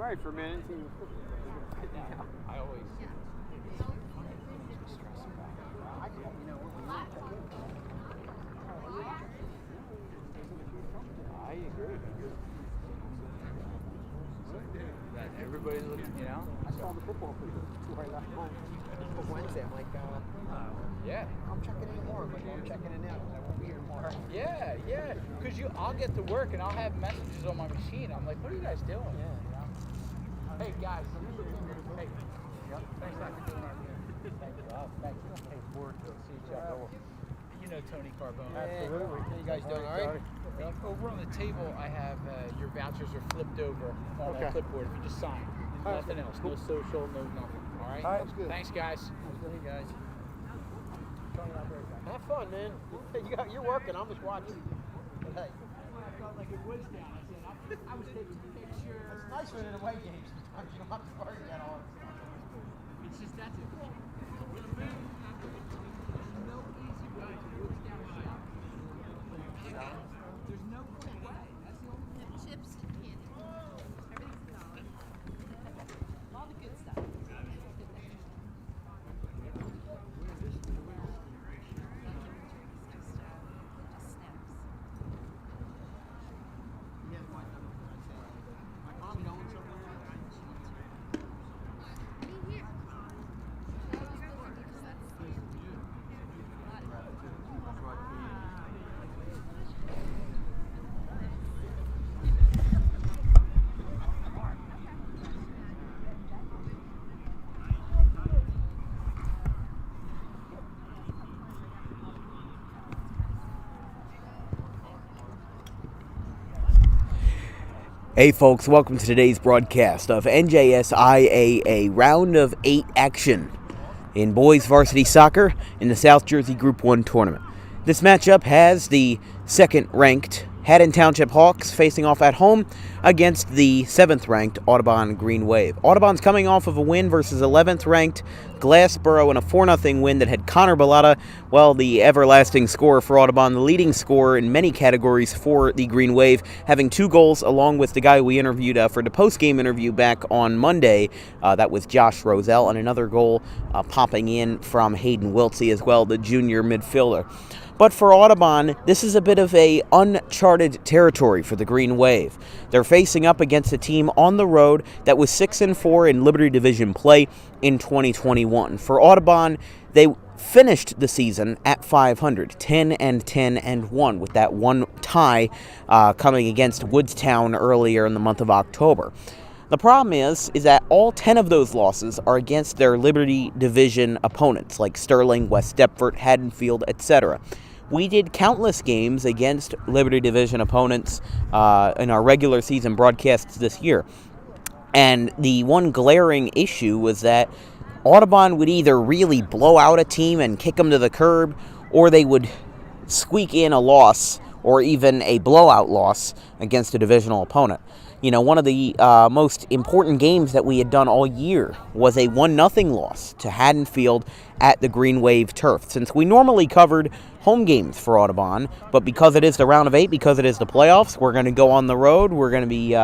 right for a minute. I always I agree. Everybody's looking, you know. I saw the football before I left home. Wednesday, I'm like, Yeah. I'm checking in tomorrow. I'm checking in now. I won't be here tomorrow. Yeah. Because I'll get to work and I'll have messages on my machine. I'm like, what are you guys doing? Yeah. Hey guys. Hey. Thanks for doing our thing. Thank you. Thank you. Hey, forward to see each other. You know Tony Carbone. Absolutely. How you guys doing? All right. Hey, over on the table, I have your vouchers are flipped over on that clipboard. If you just sign, nothing else, no social, no nothing. All right. That's good. Thanks, guys. Hey guys. Have fun, man. You're working. I'm just watching. But hey. I felt like it was down. I was taking pictures. It's nice when in away games. Sometimes you don't have to worry about all this. It's just that's it. There's no easy way to woods down a shot. There's no quick way. That's the only thing. Chips and candy. Everything's gone. All the good stuff. Hey folks, welcome to today's broadcast of NJSIAA Round of 8 action in boys varsity soccer in the South Jersey Group 1 tournament. This matchup has the second-ranked Haddon Township Hawks facing off at home against the 7th-ranked Audubon Green Wave. Audubon's coming off of a win versus 11th-ranked Glassboro in a 4-0 win that had Connor Bellata, well, the everlasting scorer for Audubon, the leading scorer in many categories for the Green Wave, having 2 goals along with the guy we interviewed for the post-game interview back on Monday. That was Josh Roselle, and another goal popping in from Hayden Wiltsey as well, the junior midfielder. But for Audubon, this is a bit of a uncharted territory for the Green Wave. They're facing up against a team on the road that was 6-4 in Liberty Division play in 2021. For Audubon, they finished the season at 500, 10-10-1, with that one tie coming against Woodstown earlier in the month of October. The problem is that all 10 of those losses are against their Liberty Division opponents, like Sterling, West Deptford, Haddonfield, etc. We did countless games against Liberty Division opponents in our regular season broadcasts this year. And the one glaring issue was that Audubon would either really blow out a team and kick them to the curb, or they would squeak in a loss or even a blowout loss against a divisional opponent. You know, one of the most important games that we had done all year was a 1-0 loss to Haddonfield at the Green Wave turf. Since we normally covered home games for Audubon, but because it is the round of 8, because it is the playoffs, we're going to go on the road. We're going to be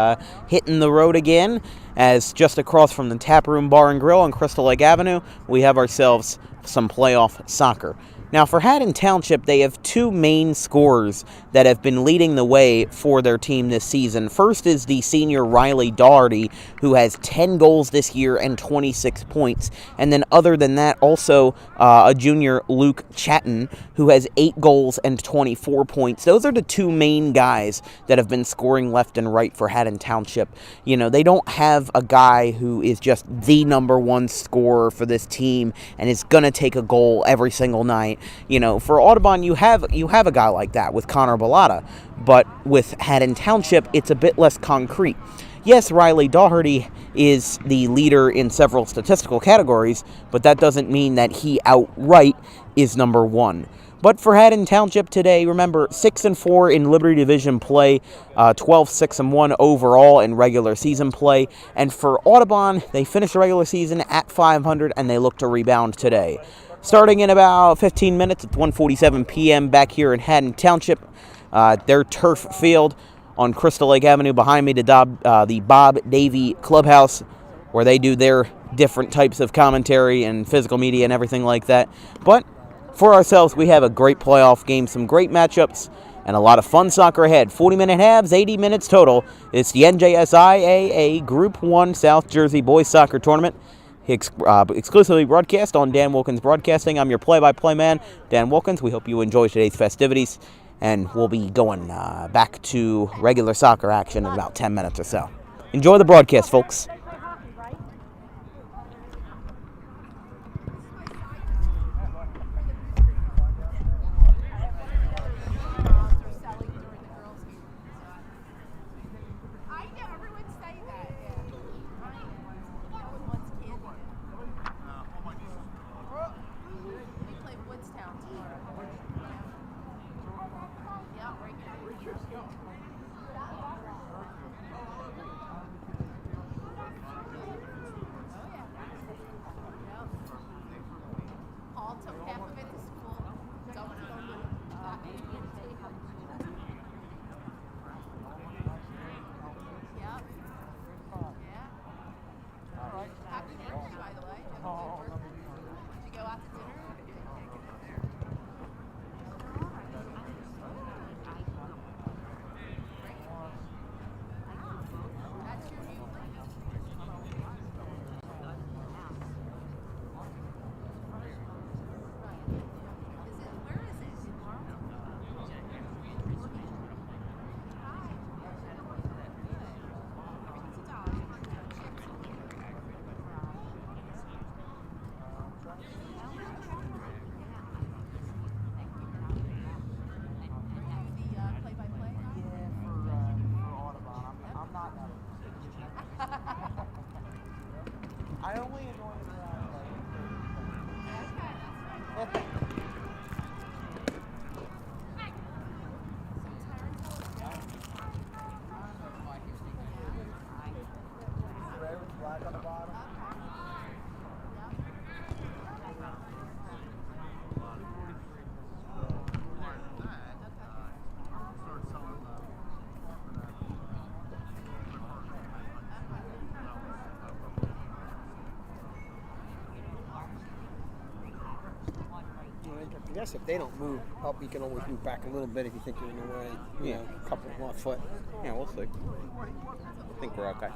hitting the road again, as just across from the Taproom Bar and Grill on Crystal Lake Avenue, we have ourselves some playoff soccer. Now, for Haddon Township, they have 2 main scorers that have been leading the way for their team this season. First is the senior Riley Doherty, who has 10 goals this year and 26 points. And then other than that, also a junior Luke Chatton, who has 8 goals and 24 points. Those are the 2 main guys that have been scoring left and right for Haddon Township. You know, they don't have a guy who is just the number 1 scorer for this team and is going to take a goal every single night. You know, for Audubon, you have a guy like that with Connor Bellata, but with Haddon Township, it's a bit less concrete. Yes, Riley Doherty is the leader in several statistical categories, but that doesn't mean that he outright is number 1. But for Haddon Township today, remember, 6-4 in Liberty Division play, 12-6-1 overall in regular season play. And for Audubon, they finished the regular season at 500, and they look to rebound today. Starting in about 15 minutes at 1:47 p.m. back here in Haddon Township, their turf field on Crystal Lake Avenue. Behind me, the Bob Davie Clubhouse, where they do their different types of commentary and physical media and everything like that. But for ourselves, we have a great playoff game, some great matchups, and a lot of fun soccer ahead. 40-minute halves, 80 minutes total. It's the NJSIAA Group 1 South Jersey Boys Soccer Tournament, exclusively broadcast on Dan Wilkins Broadcasting. I'm your play-by-play man, Dan Wilkins. We hope you enjoy today's festivities, and we'll be going back to regular soccer action in about 10 minutes or so. Enjoy the broadcast, folks. I only annoy flag on the bottom. I guess if they don't move up, you can always move back a little bit if you think you're in the way. You know, a couple of 1 foot. Yeah, we'll see. I think we're okay.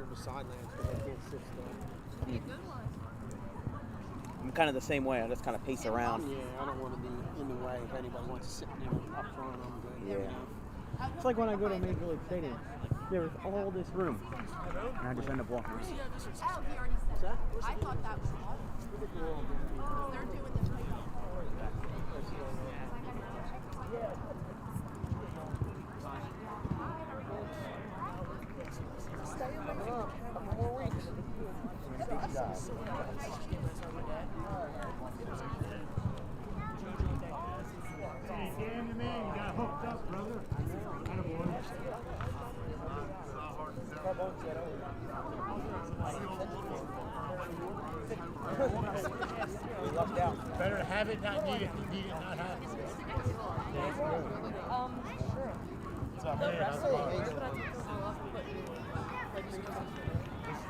The sidelines because I can't sit still. I'm kind of the same way. I just kind of pace around. Yeah, I don't want to be in the way if anybody wants to sit up front. I'm good. Yeah. It's like when I go to Major League Stadium. There's all this room, and I just end up walking around. Oh, he already said that. I thought that was all. They're doing the Better to have it, not need it. Need it, not have it. What's up, man?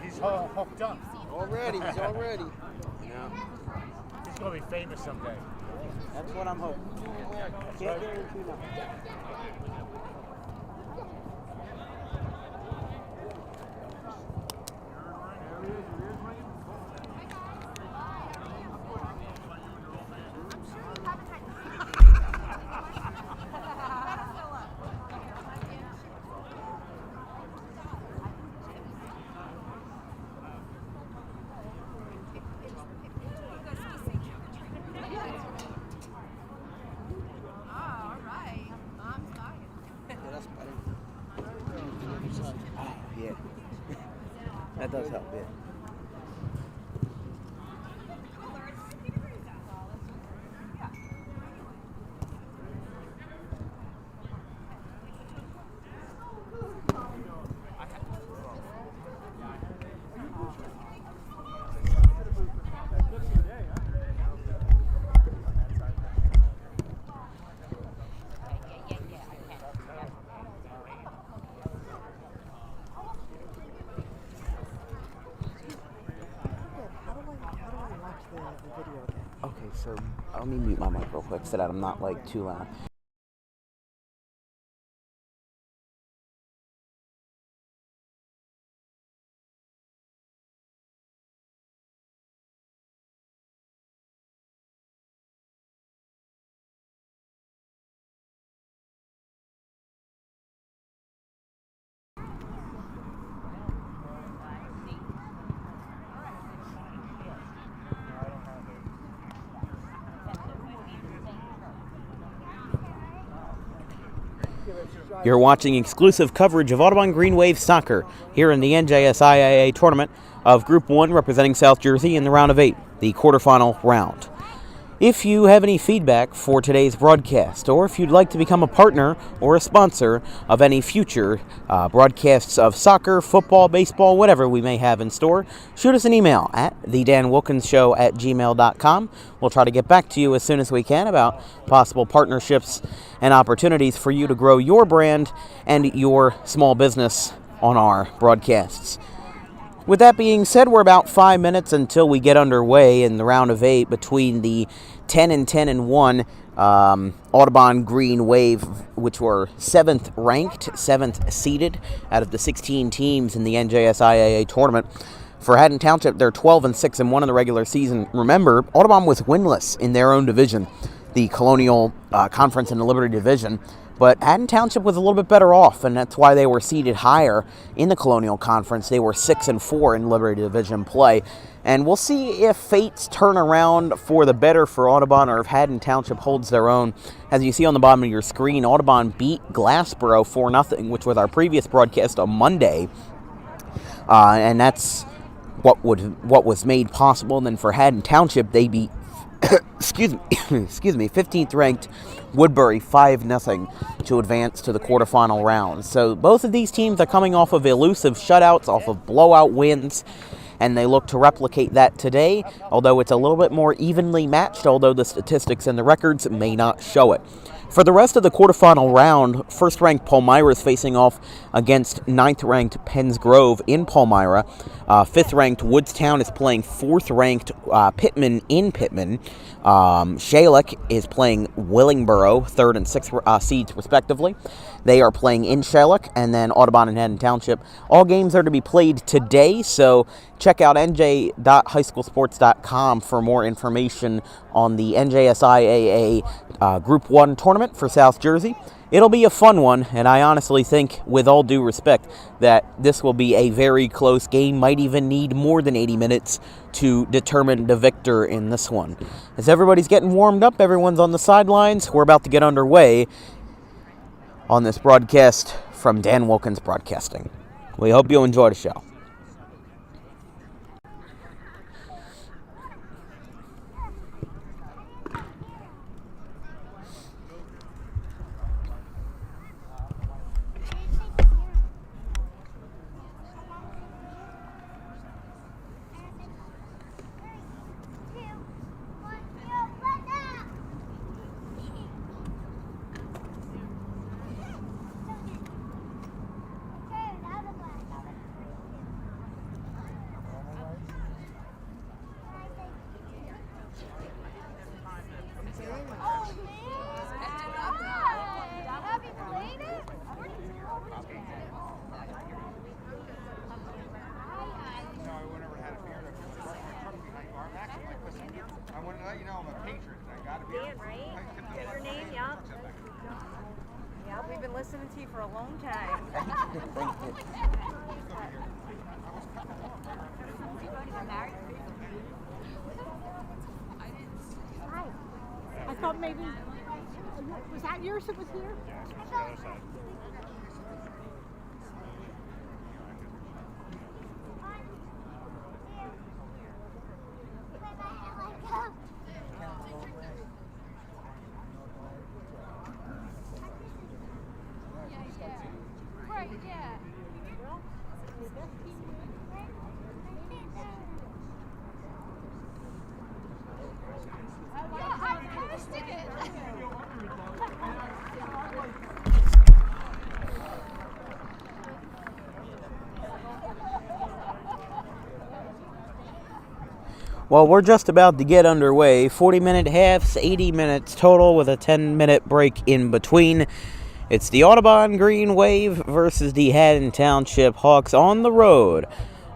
He's hooked up. Already, he's already. Yeah. He's going to be famous someday. That's what I'm hoping. Can't guarantee nothing. all right. does help, yeah. Okay, so let me mute my mic real quick so that I'm not like too loud. You're watching exclusive coverage of Audubon Green Wave Soccer here in the NJSIAA tournament of Group 1 representing South Jersey in the round of 8, the quarterfinal round. If you have any feedback for today's broadcast, or if you'd like to become a partner or a sponsor of any future broadcasts of soccer, football, baseball, whatever we may have in store, shoot us an email at thedanwilkinsshow@gmail.com. We'll try to get back to you as soon as we can about possible partnerships and opportunities for you to grow your brand and your small business on our broadcasts. With that being said, we're about 5 minutes until we get underway in the round of 8 between the 10-10-1 Audubon Green Wave, which were 7th ranked, 7th seeded out of the 16 teams in the NJSIAA tournament. For Haddon Township, they're 12-6-1 in the regular season. Remember, Audubon was winless in their own division, the Colonial Conference and the Liberty Division. But Haddon Township was a little bit better off, and that's why they were seeded higher in the Colonial Conference. They were 6-4 in Liberty Division play. And we'll see if fates turn around for the better for Audubon or if Haddon Township holds their own. As you see on the bottom of your screen, Audubon beat Glassboro 4-0, which was our previous broadcast on Monday. And that's what was made possible. And then for Haddon Township, they beat excuse me, 15th ranked Woodbury 5-0 to advance to the quarterfinal round. So both of these teams are coming off of elusive shutouts, off of blowout wins, and they look to replicate that today, although it's a little bit more evenly matched, although the statistics and the records may not show it. For the rest of the quarterfinal round, first-ranked Palmyra is facing off against 9th-ranked Penns Grove in Palmyra. 5th-ranked Woodstown is playing 4th-ranked Pittman in Pittman. Shalek is playing Willingboro, 3rd and 6th seeds respectively. They are playing in Shalek, and then Audubon and Haddon Township. All games are to be played today, so check out nj.highschoolsports.com for more information on the NJSIAA Group 1 tournament for South Jersey. It'll be a fun one, and I honestly think, with all due respect, that this will be a very close game. Might even need more than 80 minutes to determine the victor in this one. As everybody's getting warmed up, everyone's on the sidelines, we're about to get underway on this broadcast from Dan Wilkins Broadcasting. We hope you enjoy the show. We've been listening to you for a long time. Hi. I thought maybe, was that yours that was here? Well, we're just about to get underway. 40-minute halves, 80 minutes total with a 10-minute break in between. It's the Audubon Green Wave versus the Haddon Township Hawks on the road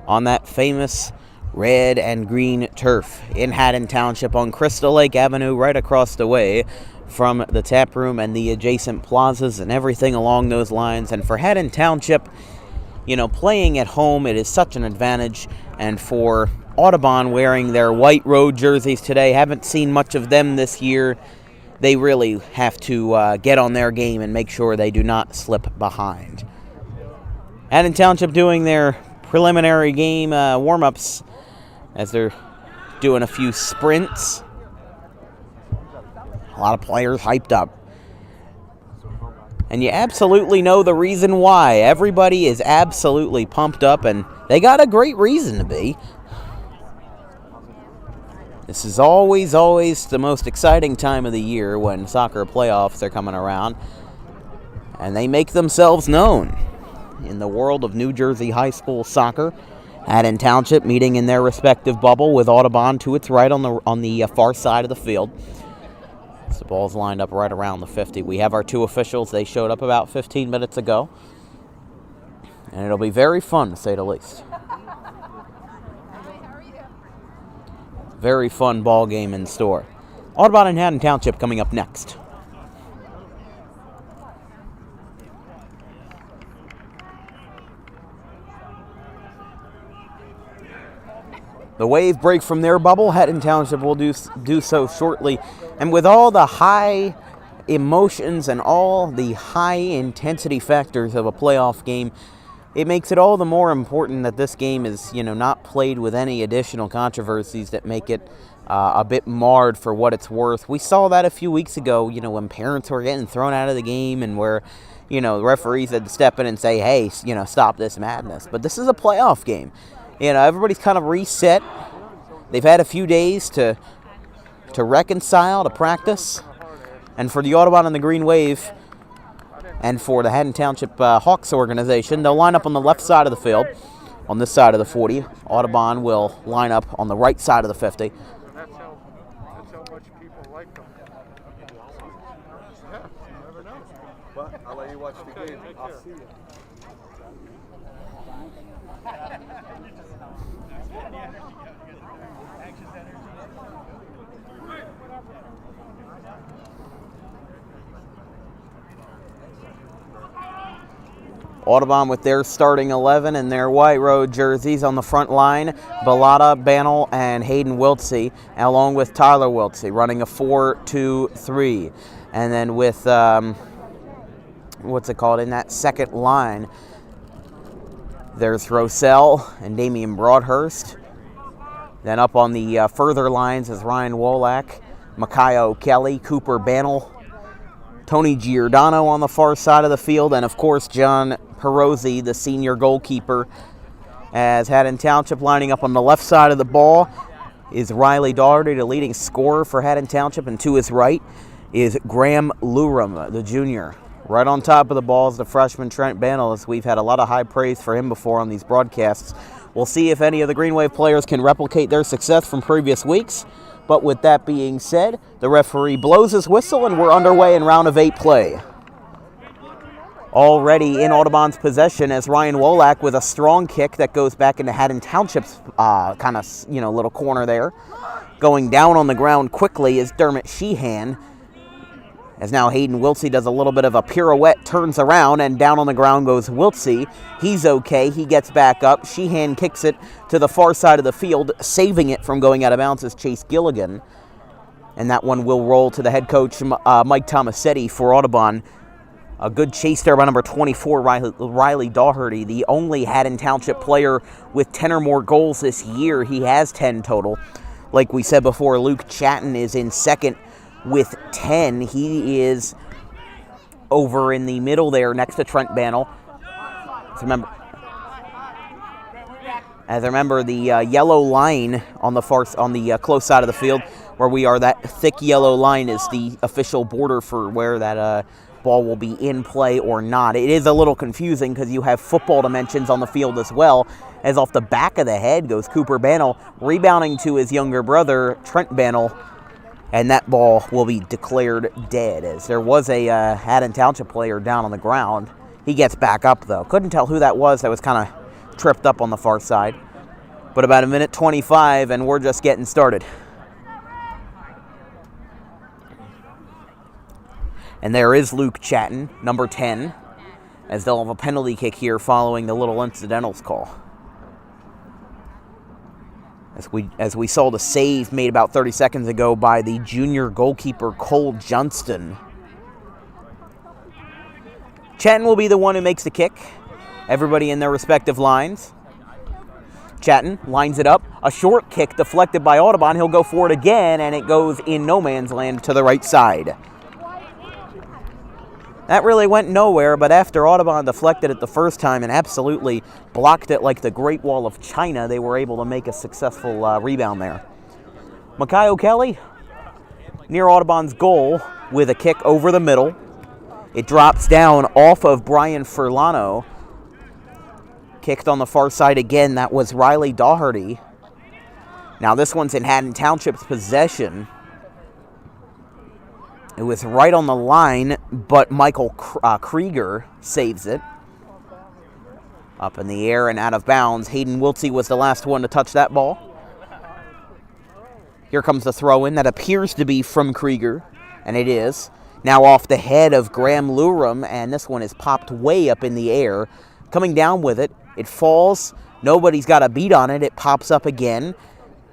on that famous red and green turf in Haddon Township on Crystal Lake Avenue, right across the way from the tap room and the adjacent plazas and everything along those lines. And for Haddon Township, you know, playing at home, it is such an advantage. And for Audubon wearing their white road jerseys today, haven't seen much of them this year. They really have to get on their game and make sure they do not slip behind. Haddon Township doing their preliminary game warm-ups as they're doing a few sprints. A lot of players hyped up. And you absolutely know the reason why. Everybody is absolutely pumped up, and they got a great reason to be. This is always the most exciting time of the year when soccer playoffs are coming around, and they make themselves known in the world of New Jersey high school soccer. Haddon Township meeting in their respective bubble with Audubon to its right on the far side of the field. So the ball's lined up right around the 50. We have our two officials. They showed up about 15 minutes ago, and it'll be very fun, to say the least. Very fun ball game in store. Audubon and Haddon Township coming up next. The Wave break from their bubble. Haddon Township will do so shortly. And with all the high emotions and all the high intensity factors of a playoff game, it makes it all the more important that this game is, not played with any additional controversies that make it a bit marred for what it's worth. We saw that a few weeks ago, when parents were getting thrown out of the game and where, the referees had to step in and say, hey, stop this madness. But this is a playoff game. Everybody's kind of reset. They've had a few days to reconcile, to practice. And for the Audubon and the Green Wave, and for the Haddon Township Hawks organization, they'll line up on the left side of the field, on this side of the 40. Audubon will line up on the right side of the 50. That's how much people like them. Yeah, you never know. But I'll let you watch the game. I'll see you. Audubon with their starting 11 and their white road jerseys on the front line. Bellotta, Bannell, and Hayden Wiltsey, along with Tyler Wiltsey, running a 4-2-3. And then with, in that second line, there's Rosell and Damian Broadhurst. Then up on the further lines is Ryan Wolak, Micaiah Kelly, Cooper Bannell, Tony Giordano on the far side of the field, and of course John Perozzi, the senior goalkeeper. As Haddon Township lining up on the left side of the ball is Riley Daugherty, the leading scorer for Haddon Township, and to his right is Graham Luram, the junior. Right on top of the ball is the freshman Trent Bannell, as we've had a lot of high praise for him before on these broadcasts. We'll see if any of the Green Wave players can replicate their success from previous weeks. But with that being said, the referee blows his whistle and we're underway in round of 8 play. Already in Audubon's possession as Ryan Wolak with a strong kick that goes back into Haddon Township's little corner there. Going down on the ground quickly is Dermot Sheehan. As now Hayden Wiltsey does a little bit of a pirouette, turns around, and down on the ground goes Wiltsey. He's okay. He gets back up. Sheehan kicks it to the far side of the field, saving it from going out of bounds is Chase Gilligan. And that one will roll to the head coach, Mike Tomasetti, for Audubon. A good chase there by number 24, Riley Daugherty, the only Haddon Township player with 10 or more goals this year. He has 10 total. Like we said before, Luke Chatton is in second with 10. He is over in the middle there next to Trent Bannell. As remember, the yellow line on the close side of the field where we are. That thick yellow line is the official border for where that ball will be in play or not. It is a little confusing because you have football dimensions on the field as well, as off the back of the head goes Cooper Bannell, rebounding to his younger brother, Trent Bannell, and that ball will be declared dead, as there was a Haddon Township player down on the ground. He gets back up, though. Couldn't tell who that was kind of tripped up on the far side. But about a minute 25, and we're just getting started. And there is Luke Chatton, number 10, as they'll have a penalty kick here following the little incidentals call. As we saw the save made about 30 seconds ago by the junior goalkeeper Cole Johnston. Chatton will be the one who makes the kick. Everybody in their respective lines. Chatton lines it up. A short kick deflected by Audubon. He'll go for it again, and it goes in no man's land to the right side. That really went nowhere, but after Audubon deflected it the first time and absolutely blocked it like the Great Wall of China, they were able to make a successful rebound there. Makai O'Kelly near Audubon's goal with a kick over the middle. It drops down off of Brian Furlano. Kicked on the far side again. That was Riley Daugherty. Now this one's in Haddon Township's possession. It was right on the line, but Michael Krieger saves it. Up in the air and out of bounds. Hayden Wiltsey was the last one to touch that ball. Here comes the throw-in. That appears to be from Krieger, and it is. Now off the head of Graham Luram, and this one is popped way up in the air. Coming down with it. It falls. Nobody's got a beat on it. It pops up again.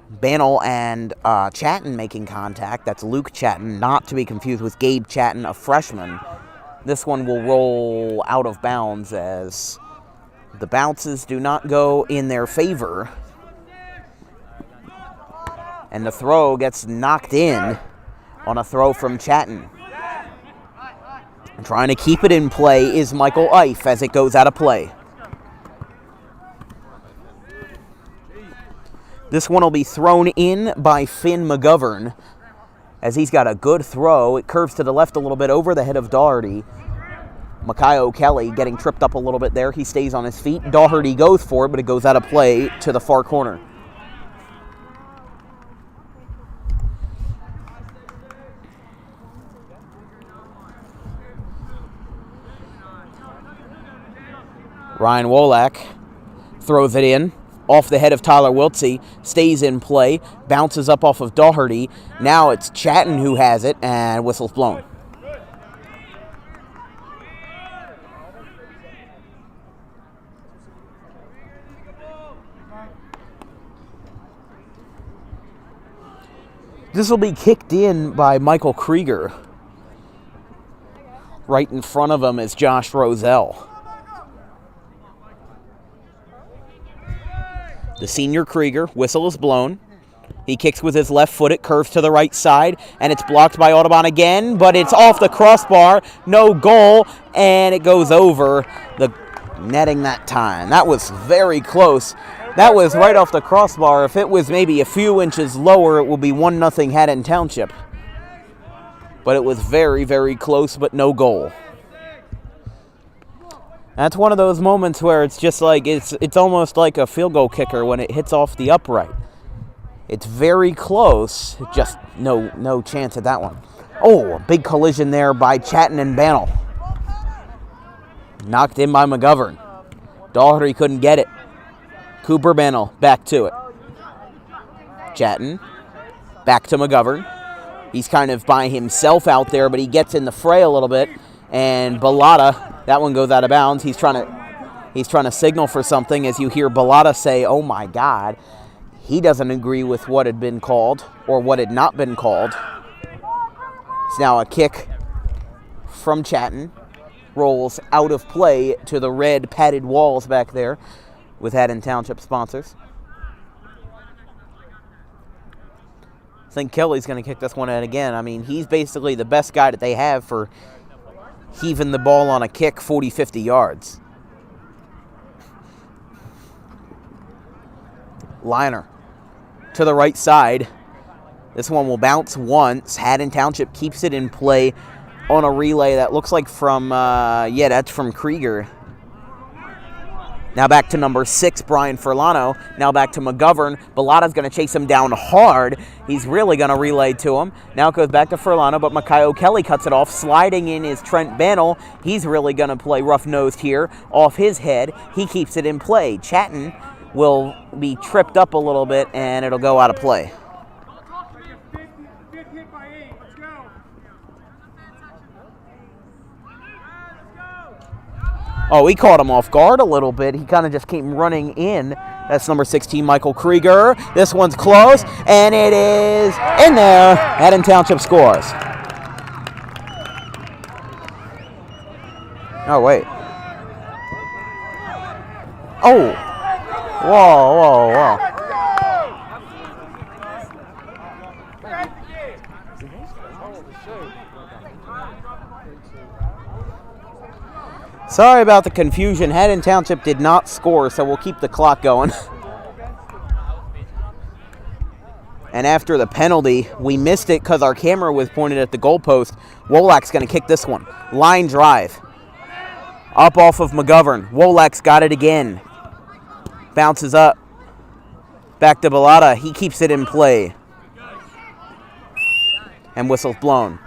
Bannell and Chatton making contact. That's Luke Chatton, not to be confused with Gabe Chatton, a freshman. This one will roll out of bounds as the bounces do not go in their favor. And the throw gets knocked in on a throw from Chatton. And trying to keep it in play is Michael Ife as it goes out of play. This one will be thrown in by Finn McGovern as he's got a good throw. It curves to the left a little bit over the head of Daugherty. Makai O'Kelly getting tripped up a little bit there. He stays on his feet. Daugherty goes for it, but it goes out of play to the far corner. Ryan Wolak throws it in. Off the head of Tyler Wiltsey, stays in play, bounces up off of Daugherty. Now it's Chatton who has it, and whistle's blown. This will be kicked in by Michael Krieger. Right in front of him is Josh Roselle. The senior Krieger, whistle is blown. He kicks with his left foot. It curves to the right side, and it's blocked by Audubon again, but it's off the crossbar. No goal, and it goes over the netting that time. That was very close. That was right off the crossbar. If it was maybe a few inches lower, it would be 1-0 Haddon Township. But it was very, very close, but no goal. That's one of those moments where it's just like, it's almost like a field goal kicker when it hits off the upright. It's very close, just no chance at that one. Oh, a big collision there by Chatton and Bannell. Knocked in by McGovern. Daugherty couldn't get it. Cooper Bannell back to it. Chatton back to McGovern. He's kind of by himself out there, but he gets in the fray a little bit. And Bellata, that one goes out of bounds. He's trying to signal for something as you hear Bellata say, "Oh my God." He doesn't agree with what had been called or what had not been called. It's now a kick from Chatton. Rolls out of play to the red padded walls back there with Haddon Township sponsors. I think Kelly's going to kick this one out again. I mean, he's basically the best guy that they have for heaving the ball on a kick 40, 50 yards. Liner to the right side. This one will bounce once. Haddon Township keeps it in play on a relay that looks like from, that's from Krieger. Now back to number 6, Brian Furlano. Now back to McGovern. Bellata's going to chase him down hard. He's really going to relay to him. Now it goes back to Furlano, but Makayo Kelly cuts it off. Sliding in is Trent Bannell. He's really going to play rough-nosed here. Off his head, he keeps it in play. Chatton will be tripped up a little bit, and it'll go out of play. Oh, he caught him off guard a little bit. He kind of just came running in. That's number 16, Michael Krieger. This one's close, and it is in there. Haddon Township scores. Oh, wait. Oh. Whoa. Sorry about the confusion. Haddon Township did not score, so we'll keep the clock going. And after the penalty, we missed it because our camera was pointed at the goalpost. Wolak's going to kick this one. Line drive. Up off of McGovern. Wolak's got it again. Bounces up. Back to Bellata. He keeps it in play. And whistle's blown.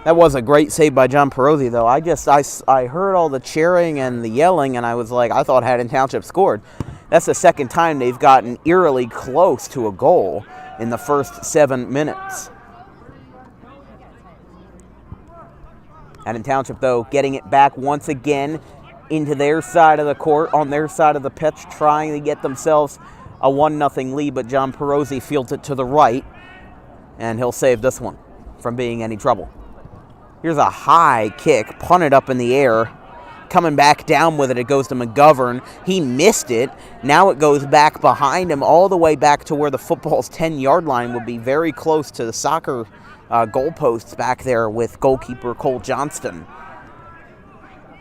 That was a great save by John Perozzi, though. I heard all the cheering and the yelling, and I was like, I thought Haddon Township scored. That's the second time they've gotten eerily close to a goal in the first 7 minutes. Haddon Township, though, getting it back once again into their side of the court, on their side of the pitch, trying to get themselves a 1-0 lead, but John Perozzi fields it to the right, and he'll save this one from being any trouble. Here's a high kick, punted up in the air. Coming back down with it, it goes to McGovern. He missed it. Now it goes back behind him, all the way back to where the football's 10-yard line would be, very close to the soccer goalposts back there with goalkeeper Cole Johnston.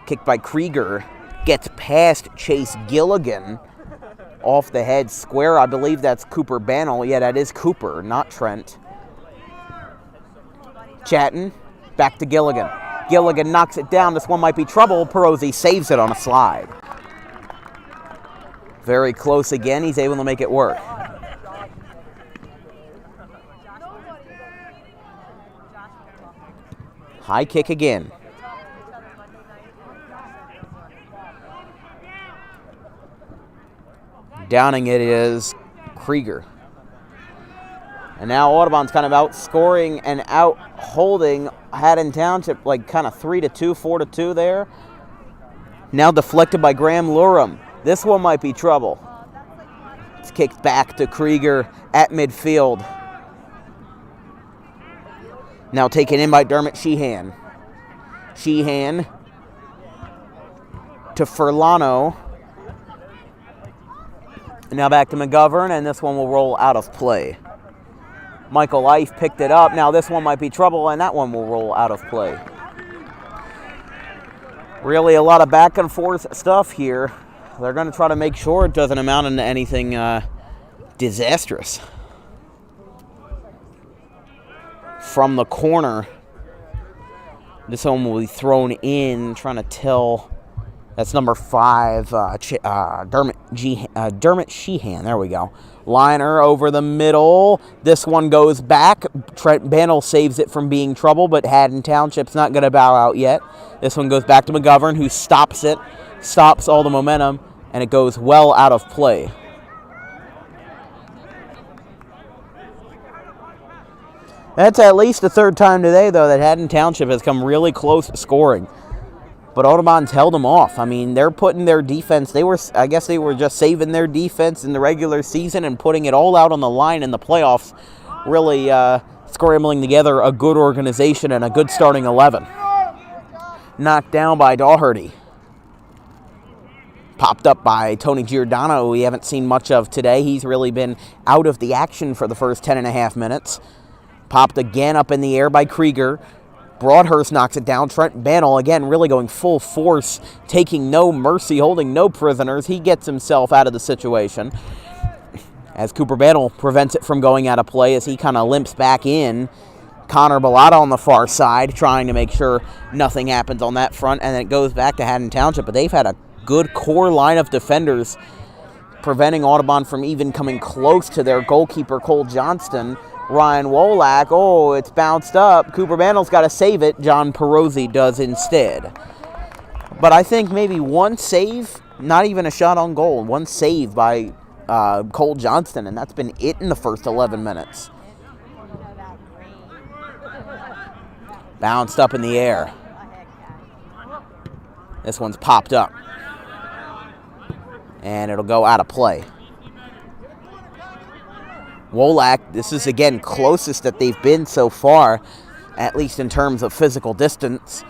Kicked by Krieger. Gets past Chase Gilligan. Off the head square. I believe that's Cooper Bannell. Yeah, that is Cooper, not Trent. Chatton. Back to Gilligan. Gilligan knocks it down. This one might be trouble. Perozzi saves it on a slide. Very close again. He's able to make it work. High kick again. Downing it is Krieger. And now Audubon's kind of outscoring and out-holding Haddon Township, like kind of 3-2, 4-2 there. Now deflected by Graham Lurum. This one might be trouble. It's kicked back to Krieger at midfield. Now taken in by Dermot Sheehan. Sheehan to Furlano. And now back to McGovern, and this one will roll out of play. Michael Life picked it up. Now this one might be trouble, and that one will roll out of play. Really a lot of back and forth stuff here. They're going to try to make sure it doesn't amount into anything disastrous. From the corner, this one will be thrown in, trying to tell. That's number 5, Dermot Sheehan. There we go. Liner over the middle. This one goes back. Trent Bannell saves it from being trouble, but Haddon Township's not going to bow out yet. This one goes back to McGovern, who stops it, stops all the momentum, and it goes well out of play. That's at least the third time today, though, that Haddon Township has come really close to scoring. But Audubon's held them off. I mean, they're putting their defense. I guess they were just saving their defense in the regular season and putting it all out on the line in the playoffs. Really scrambling together a good organization and a good starting 11. Knocked down by Daugherty. Popped up by Tony Giordano, who we haven't seen much of today. He's really been out of the action for the first 10.5 minutes. Popped again up in the air by Krieger. Broadhurst knocks it down. Trent Bannell, again, really going full force, taking no mercy, holding no prisoners. He gets himself out of the situation. as Cooper Battle prevents it from going out of play as he kind of limps back in. Connor Bellata on the far side trying to make sure nothing happens on that front, and then it goes back to Haddon Township, but they've had a good core line of defenders preventing Audubon from even coming close to their goalkeeper, Cole Johnston. Ryan Wolak, oh, it's bounced up. Cooper Bandle's got to save it. John Perozzi does instead. But I think maybe one save, not even a shot on goal, one save by Cole Johnston, and that's been it in the first 11 minutes. Bounced up in the air. This one's popped up. And it'll go out of play. Wolak, this is again closest that they've been so far, at least in terms of physical distance,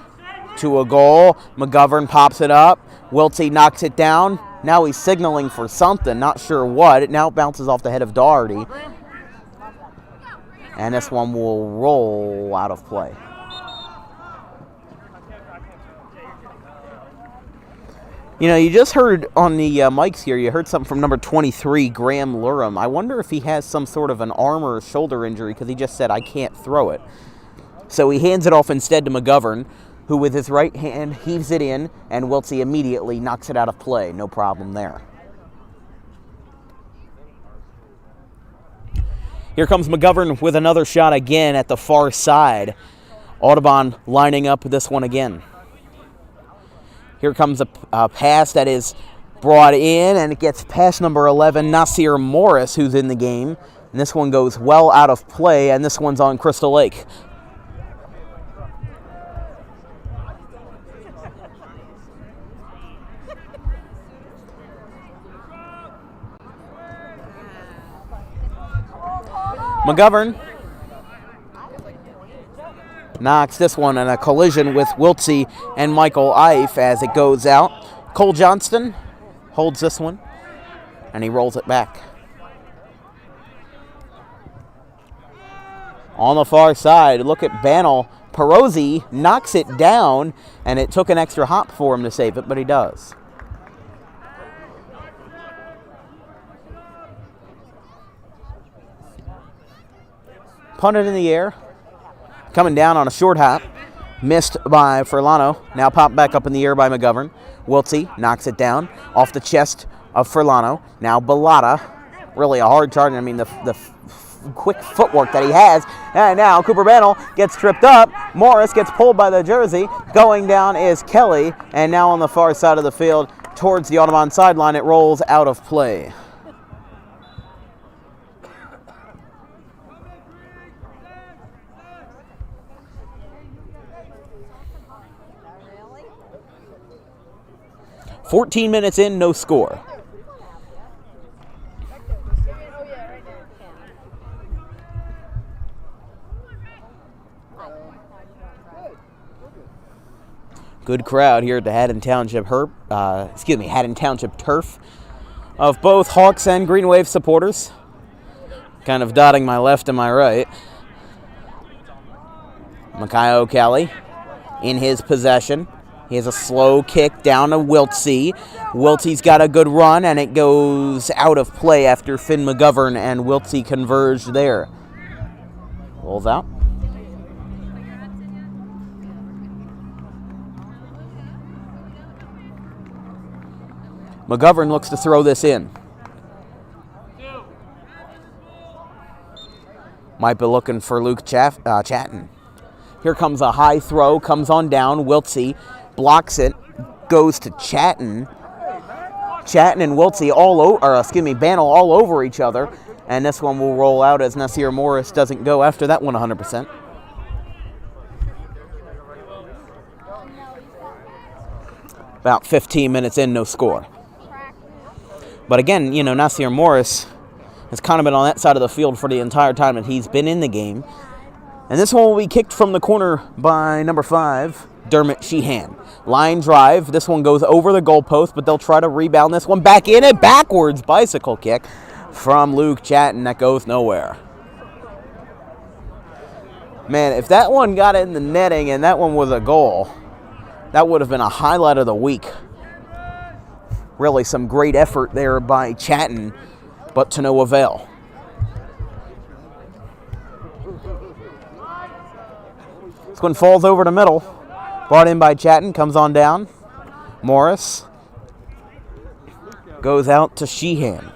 to a goal. McGovern pops it up. Wiltsey knocks it down. Now he's signaling for something, not sure what. It now bounces off the head of Doherty. And this one will roll out of play. You know, you just heard on the mics here, you heard something from number 23, Graham Lurum. I wonder if he has some sort of an arm or shoulder injury because he just said, I can't throw it. So he hands it off instead to McGovern, who with his right hand heaves it in, and Wiltsey immediately knocks it out of play. No problem there. Here comes McGovern with another shot again at the far side. Audubon lining up this one again. Here comes a pass that is brought in, and it gets past number 11, Nasir Morris, who's in the game. And this one goes well out of play, and this one's on Crystal Lake. McGovern knocks this one in a collision with Wiltsey and Michael Ife as it goes out. Cole Johnston holds this one, and he rolls it back. On the far side, look at Bannell. Perozzi knocks it down, and it took an extra hop for him to save it, but he does. Punted in the air. Coming down on a short hop, missed by Furlano. Now popped back up in the air by McGovern. Wiltsey knocks it down off the chest of Furlano. Now Bellata, really a hard charge. I mean, the quick footwork that he has. And now Cooper Bannell gets tripped up. Morris gets pulled by the jersey. Going down is Kelly. And now on the far side of the field towards the Audubon sideline, it rolls out of play. Really? 14 minutes in, no score. Good crowd here at the Haddon Township Haddon Township turf of both Hawks and Green Wave supporters. Kind of dotting my left and my right. Makai O'Calley in his possession. He has a slow kick down to Wiltsey. Wiltsey's got a good run, and it goes out of play after Finn McGovern and Wiltsey converged there. Rolls out. McGovern looks to throw this in. Might be looking for Luke Chatton. Here comes a high throw, comes on down. Wiltsey blocks it, goes to Chatton. Chatton and Wiltsey Bannell all over each other. And this one will roll out as Nasir Morris doesn't go after that one 100%. About 15 minutes in, no score. But again, Nasir Morris has kind of been on that side of the field for the entire time that he's been in the game. And this one will be kicked from the corner by number 5, Dermot Sheehan. Line drive. This one goes over the goalpost, but they'll try to rebound this one back in. A backwards bicycle kick from Luke Chatton that goes nowhere. Man, if that one got in the netting and that one was a goal, that would have been a highlight of the week. Really some great effort there by Chatton but to no avail. This one falls over the middle. Brought in by Chatton, comes on down. Morris goes out to Sheehan.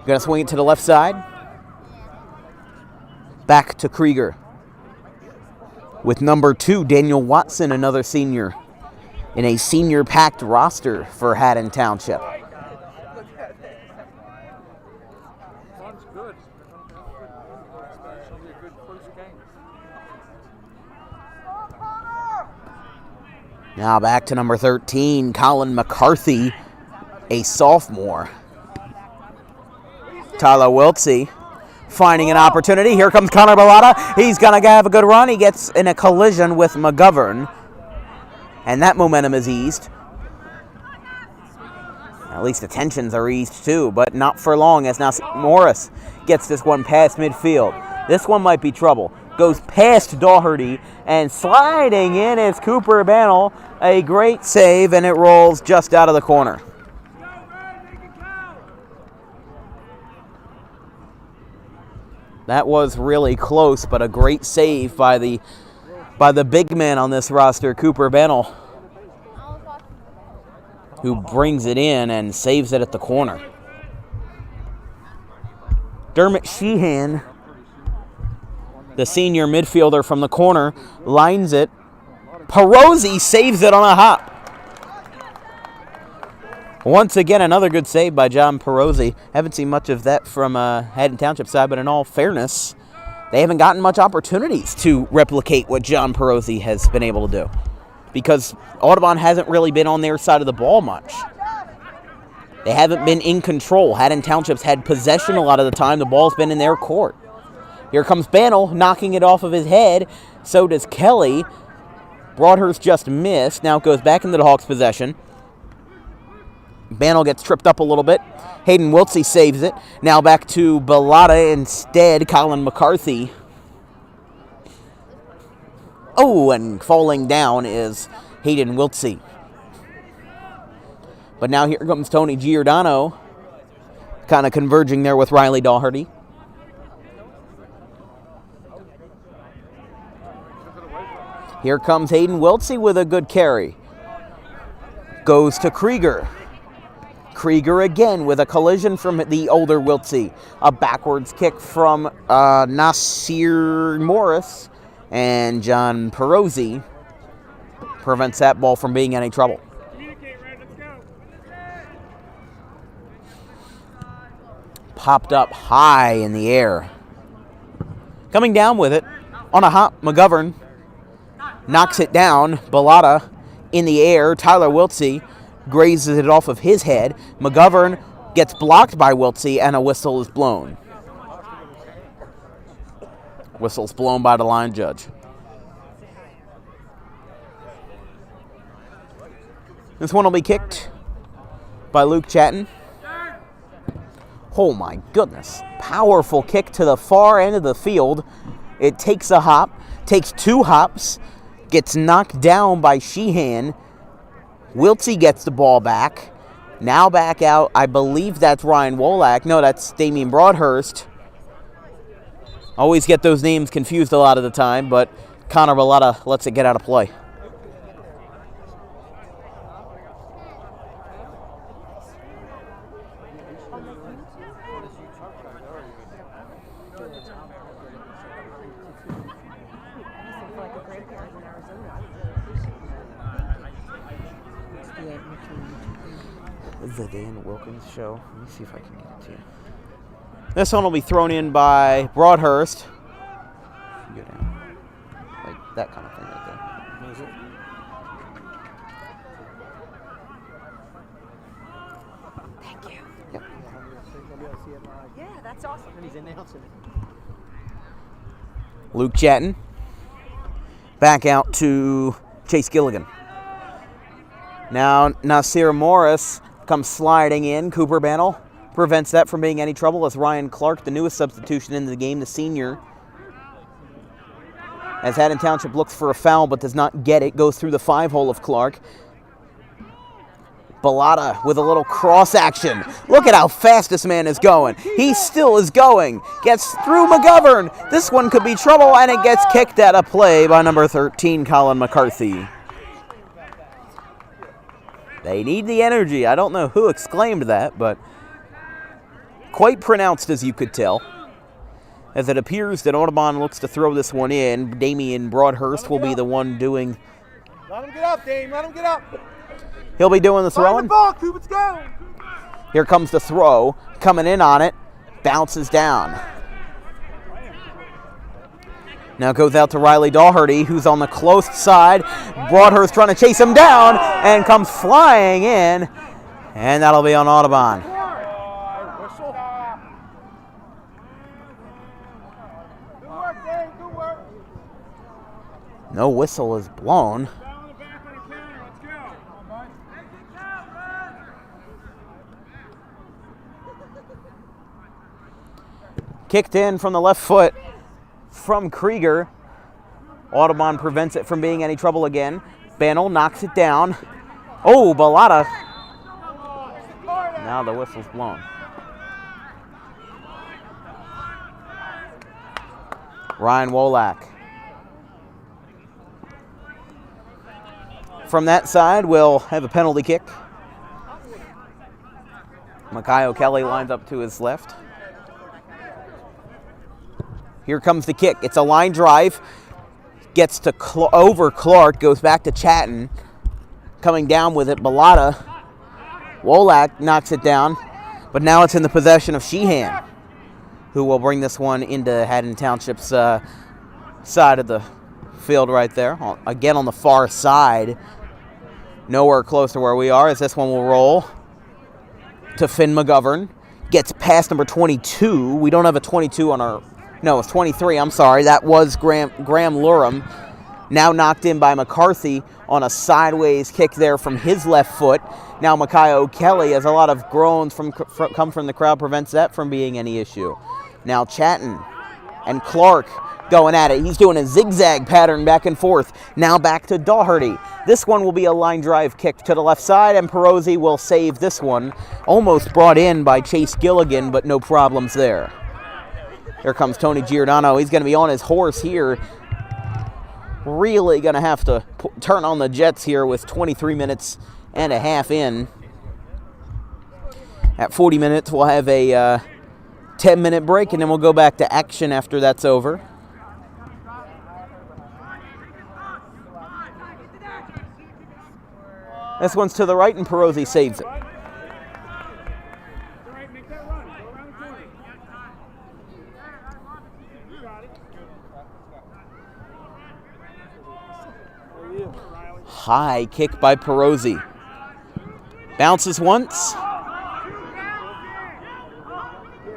Gonna swing it to the left side. Back to Krieger. With number 2, Daniel Watson, another senior, in a senior-packed roster for Haddon Township. Fun's good. It's gonna be a good first game. Now back to number 13, Colin McCarthy, a sophomore. Tyler Wiltsey finding an opportunity. Here comes Connor Bellata. He's going to have a good run. He gets in a collision with McGovern, and that momentum is eased. At least the tensions are eased too, but not for long, as now Morris gets this one past midfield. This one might be trouble. Goes past Daugherty, and sliding in is Cooper Bannell. A great save, and it rolls just out of the corner. That was really close, but a great save by the big man on this roster, Cooper Bennell, who brings it in and saves it at the corner. Dermot Sheehan, the senior midfielder from the corner, lines it. Perosi saves it on a hop. Once again, another good save by John Perosi. Haven't seen much of that from Haddon Township side, but in all fairness, they haven't gotten much opportunities to replicate what John Perosi has been able to do, because Audubon hasn't really been on their side of the ball much. They haven't been in control. Haddon Township's had possession a lot of the time. The ball's been in their court. Here comes Bannell, knocking it off of his head. So does Kelly. Broadhurst just missed. Now it goes back into the Hawks' possession. Bannell gets tripped up a little bit. Hayden Wiltsey saves it. Now back to Bellata instead. Colin McCarthy. Oh, and falling down is Hayden Wiltsey. But now here comes Tony Giordano, kind of converging there with Riley Daugherty. Here comes Hayden Wiltsey with a good carry. Goes to Krieger. Krieger again with a collision from the older Wiltsey. A backwards kick from Nasir Morris, and John Perosi prevents that ball from being any trouble. Popped up high in the air. Coming down with it on a hop, McGovern knocks it down. Bellata in the air. Tyler Wiltsey grazes it off of his head. McGovern gets blocked by Wiltsey, and a whistle is blown. Whistle's blown by the line judge. This one will be kicked by Luke Chatton. Oh my goodness. Powerful kick to the far end of the field. It takes a hop, takes 2 hops, gets knocked down by Sheehan. Wiltsey gets the ball back. Now back out. I believe that's Ryan Wolak. No, that's Damian Broadhurst. Always get those names confused a lot of the time, but Connor Bellata lets it get out of play. The Dan Wilkins show. Let me see if I can get it to you. This one will be thrown in by Broadhurst. Go down. Like that kind of thing right there. Is it? Thank you. Yep. Yeah, that's awesome. And he's announcing it. Luke Chatton. Back out to Chase Gilligan. Now Nasir Morris comes sliding in. Cooper Bannell prevents that from being any trouble as Ryan Clark, the newest substitution in the game, the senior, as Haddon Township looks for a foul but does not get it, goes through the 5-hole of Clark. Bellata with a little cross action. Look at how fast this man is going. He still is going. Gets through McGovern. This one could be trouble, and it gets kicked out of play by number 13, Colin McCarthy. They need the energy. I don't know who exclaimed that, but quite pronounced as you could tell. As it appears that Audubon looks to throw this one in, Damian Broadhurst will be the one doing. Let him get up, Dame. Let him get up. He'll be doing the throwing. Ball, Cooper's go. Here comes the throw. Coming in on it. Bounces down. Now goes out to Riley Daugherty, who's on the close side. Broadhurst trying to chase him down and comes flying in. And that'll be on Audubon. Whistle. Good work, Dame. Good work. No whistle is blown. Kicked in from the left foot from Krieger. Audubon prevents it from being any trouble again. Bannell knocks it down. Oh, Bellata. Now the whistle's blown. Ryan Wolak. From that side, we'll have a penalty kick. Makai O'Kelly lines up to his left. Here comes the kick. It's a line drive. Gets to over Clark. Goes back to Chatton. Coming down with it, Bellata. Wolak knocks it down. But now it's in the possession of Sheehan, who will bring this one into Haddon Township's side of the field right there. Again on the far side. Nowhere close to where we are as this one will roll to Finn McGovern. Gets past number 22. We don't have a 22 on our... No, it's 23, I'm sorry. That was Graham Lurum. Now knocked in by McCarthy on a sideways kick there from his left foot. Now Makai O'Kelly, as a lot of groans come from the crowd, prevents that from being any issue. Now Chatton and Clark going at it. He's doing a zigzag pattern back and forth. Now back to Daugherty. This one will be a line drive kick to the left side, and Perozzi will save this one. Almost brought in by Chase Gilligan, but no problems there. Here comes Tony Giordano. He's going to be on his horse here. Really going to have to turn on the jets here with 23 minutes and a half in. At 40 minutes, we'll have a 10-minute break, and then we'll go back to action after that's over. This one's to the right, and Perozzi saves it. High kick by Perozzi. Bounces once.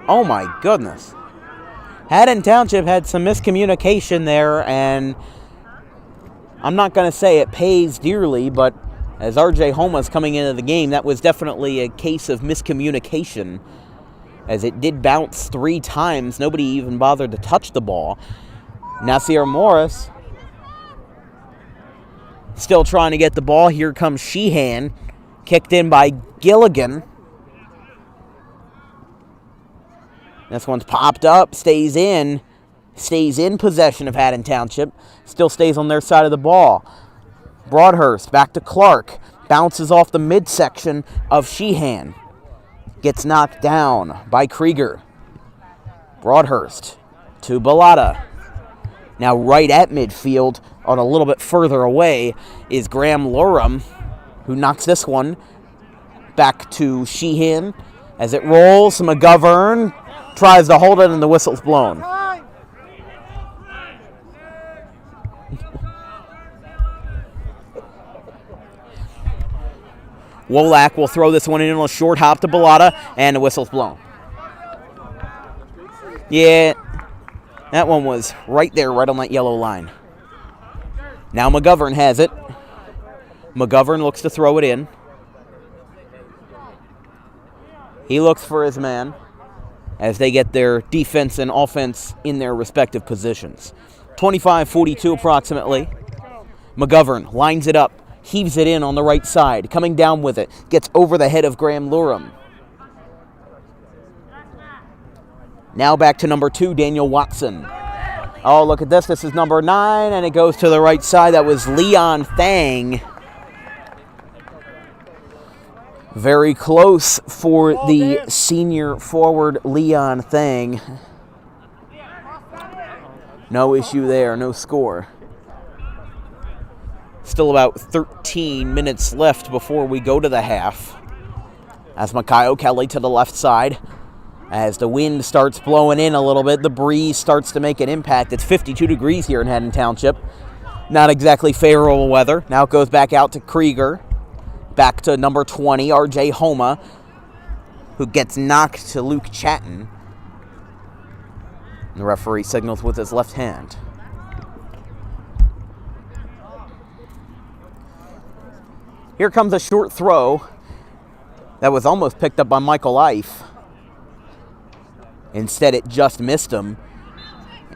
Oh my goodness. Haddon Township had some miscommunication there, and I'm not going to say it pays dearly, but as RJ Homa's coming into the game, that was definitely a case of miscommunication, as it did bounce 3 times. Nobody even bothered to touch the ball. Nasir Morris still trying to get the ball. Here comes Sheehan. Kicked in by Gilligan. This one's popped up. Stays in possession of Haddon Township. Still stays on their side of the ball. Broadhurst back to Clark. Bounces off the midsection of Sheehan. Gets knocked down by Krieger. Broadhurst to Bellata. Now right at midfield, on a little bit further away, is Graham Lurum, who knocks this one back to Sheehan. As it rolls, McGovern tries to hold it, and the whistle's blown. Wolak will throw this one in on a short hop to Bellata, and the whistle's blown. Yeah, that one was right there, right on that yellow line. Now McGovern has it. McGovern looks to throw it in. He looks for his man as they get their defense and offense in their respective positions. 25-42 approximately. McGovern lines it up. heaves it in on the right side. Coming down with it. Gets over the head of Graham Lurum. Now back to number 2, Daniel Watson. Oh, look at this. This is number 9, and it goes to the right side. That was Leon Thang. Very close for the senior forward, Leon Thang. No issue there, no score. Still about 13 minutes left before we go to the half. As Makayo Kelly to the left side. As the wind starts blowing in a little bit, the breeze starts to make an impact. It's 52 degrees here in Haddon Township. Not exactly favorable weather. Now it goes back out to Krieger. Back to number 20, R.J. Homa, who gets knocked to Luke Chatton. The referee signals with his left hand. Here comes a short throw that was almost picked up by Michael Ife. Instead, it just missed him.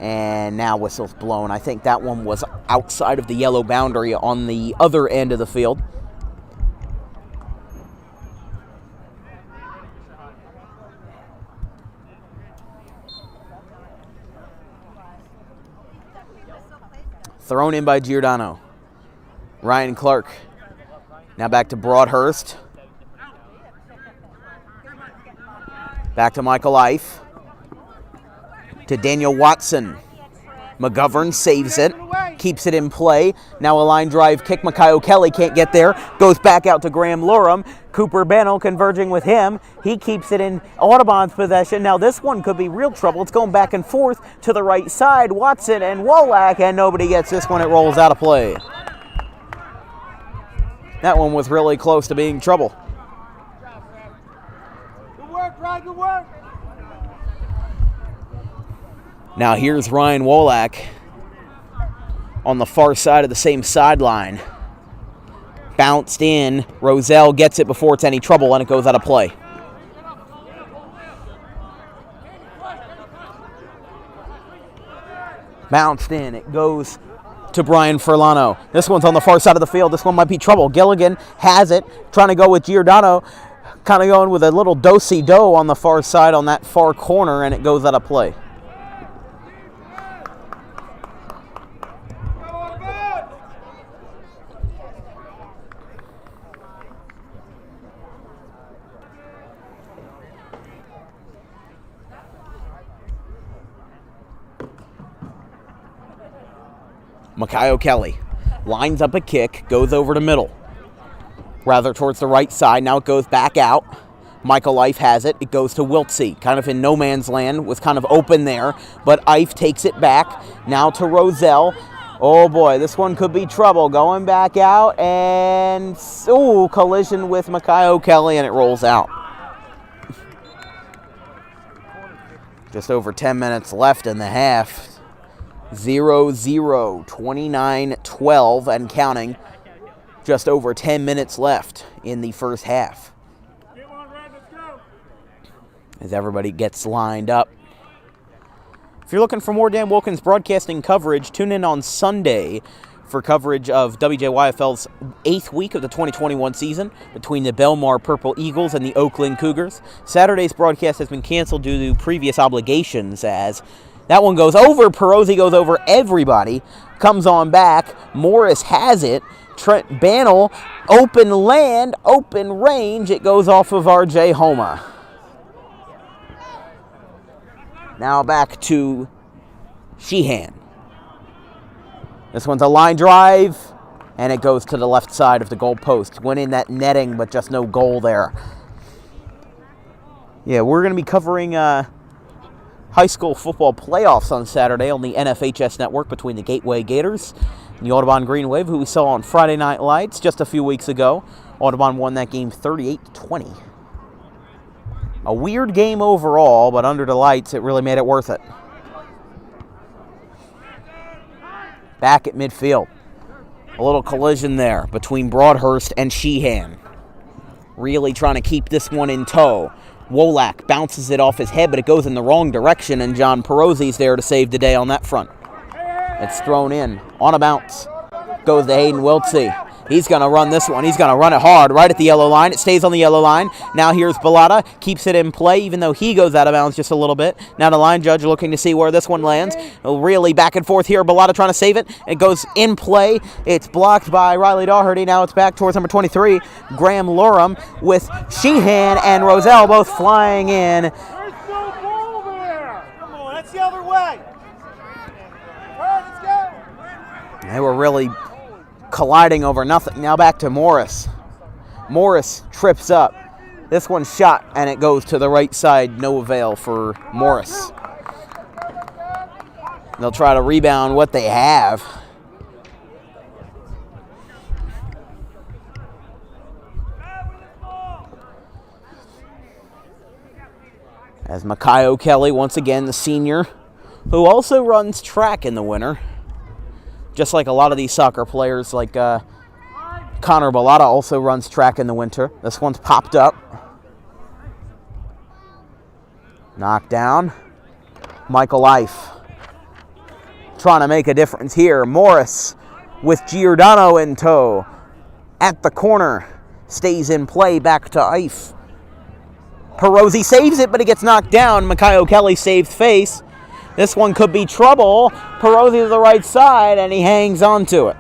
And now whistle's blown. I think that one was outside of the yellow boundary on the other end of the field. Thrown in by Giordano. Ryan Clark. Now back to Broadhurst. Back to Michael Ife. To Daniel Watson. McGovern saves it. Keeps it in play. Now a line drive kick. Makayo Kelly can't get there. Goes back out to Graham Lurum. Cooper Bennell converging with him. He keeps it in Audubon's possession. Now this one could be real trouble. It's going back and forth to the right side. Watson and Wolak, and nobody gets this one. It rolls out of play. That one was really close to being trouble. Good work, Ryan, good work. Now here's Ryan Wolak on the far side of the same sideline. Bounced in. Roselle gets it before it's any trouble, and it goes out of play. Bounced in. It goes to Brian Furlano. This one's on the far side of the field. This one might be trouble. Gilligan has it. Trying to go with Giordano. Kind of going with a little do-si-do on the far side on that far corner, and it goes out of play. Makayo Kelly lines up a kick, goes over to middle. Rather towards the right side. Now it goes back out. Michael Ife has it. It goes to Wiltsey. Kind of in no man's land. Was kind of open there. But Ife takes it back. Now to Roselle. Oh boy, this one could be trouble. Going back out and collision with Makayo Kelly, and it rolls out. Just over 10 minutes left in the half. 0-0, 29-12 and counting. Just over 10 minutes left in the first half. As everybody gets lined up. If you're looking for more Dan Wilkins broadcasting coverage, tune in on Sunday for coverage of WJYFL's 8th week of the 2021 season between the Belmar Purple Eagles and the Oakland Cougars. Saturday's broadcast has been canceled due to previous obligations, as that one goes over. Perosi goes over everybody. Comes on back. Morris has it. Trent Bannell, open land, open range. It goes off of R.J. Homa. Now back to Sheehan. This one's a line drive, and it goes to the left side of the goal post. Went in that netting, but just no goal there. Yeah, we're going to be covering high school football playoffs on Saturday on the NFHS network between the Gateway Gators and the Audubon Green Wave, who we saw on Friday Night Lights just a few weeks ago. Audubon won that game 38-20. A weird game overall, but under the lights, it really made it worth it. Back at midfield. A little collision there between Broadhurst and Sheehan. Really trying to keep this one in tow. Wolak bounces it off his head, but it goes in the wrong direction, and John Perosi's there to save the day on that front. It's thrown in on a bounce. Goes to Hayden Wiltsey. He's going to run this one. He's going to run it hard right at the yellow line. It stays on the yellow line. Now here's Bellata. Keeps it in play, even though he goes out of bounds just a little bit. Now the line judge looking to see where this one lands. Really back and forth here. Bellata trying to save it. It goes in play. It's blocked by Riley Daugherty. Now it's back towards number 23, Graham Lurham, with Sheehan and Roselle both flying in. There's no ball there. Come on, that's the other way. All right, let's go. They were really colliding over nothing. Now back to Morris. Morris trips up. This one's shot, and it goes to the right side. No avail for Morris. They'll try to rebound what they have. As Makai O'Kelly, once again, the senior, who also runs track in the winter. Just like a lot of these soccer players, like Connor Bellata also runs track in the winter. This one's popped up. Knocked down. Michael Ife trying to make a difference here. Morris with Giordano in tow. At the corner. Stays in play back to Ife. Perosi saves it, but he gets knocked down. Makai O'Kelly saves face. This one could be trouble. Perosi to the right side, and he hangs on to it.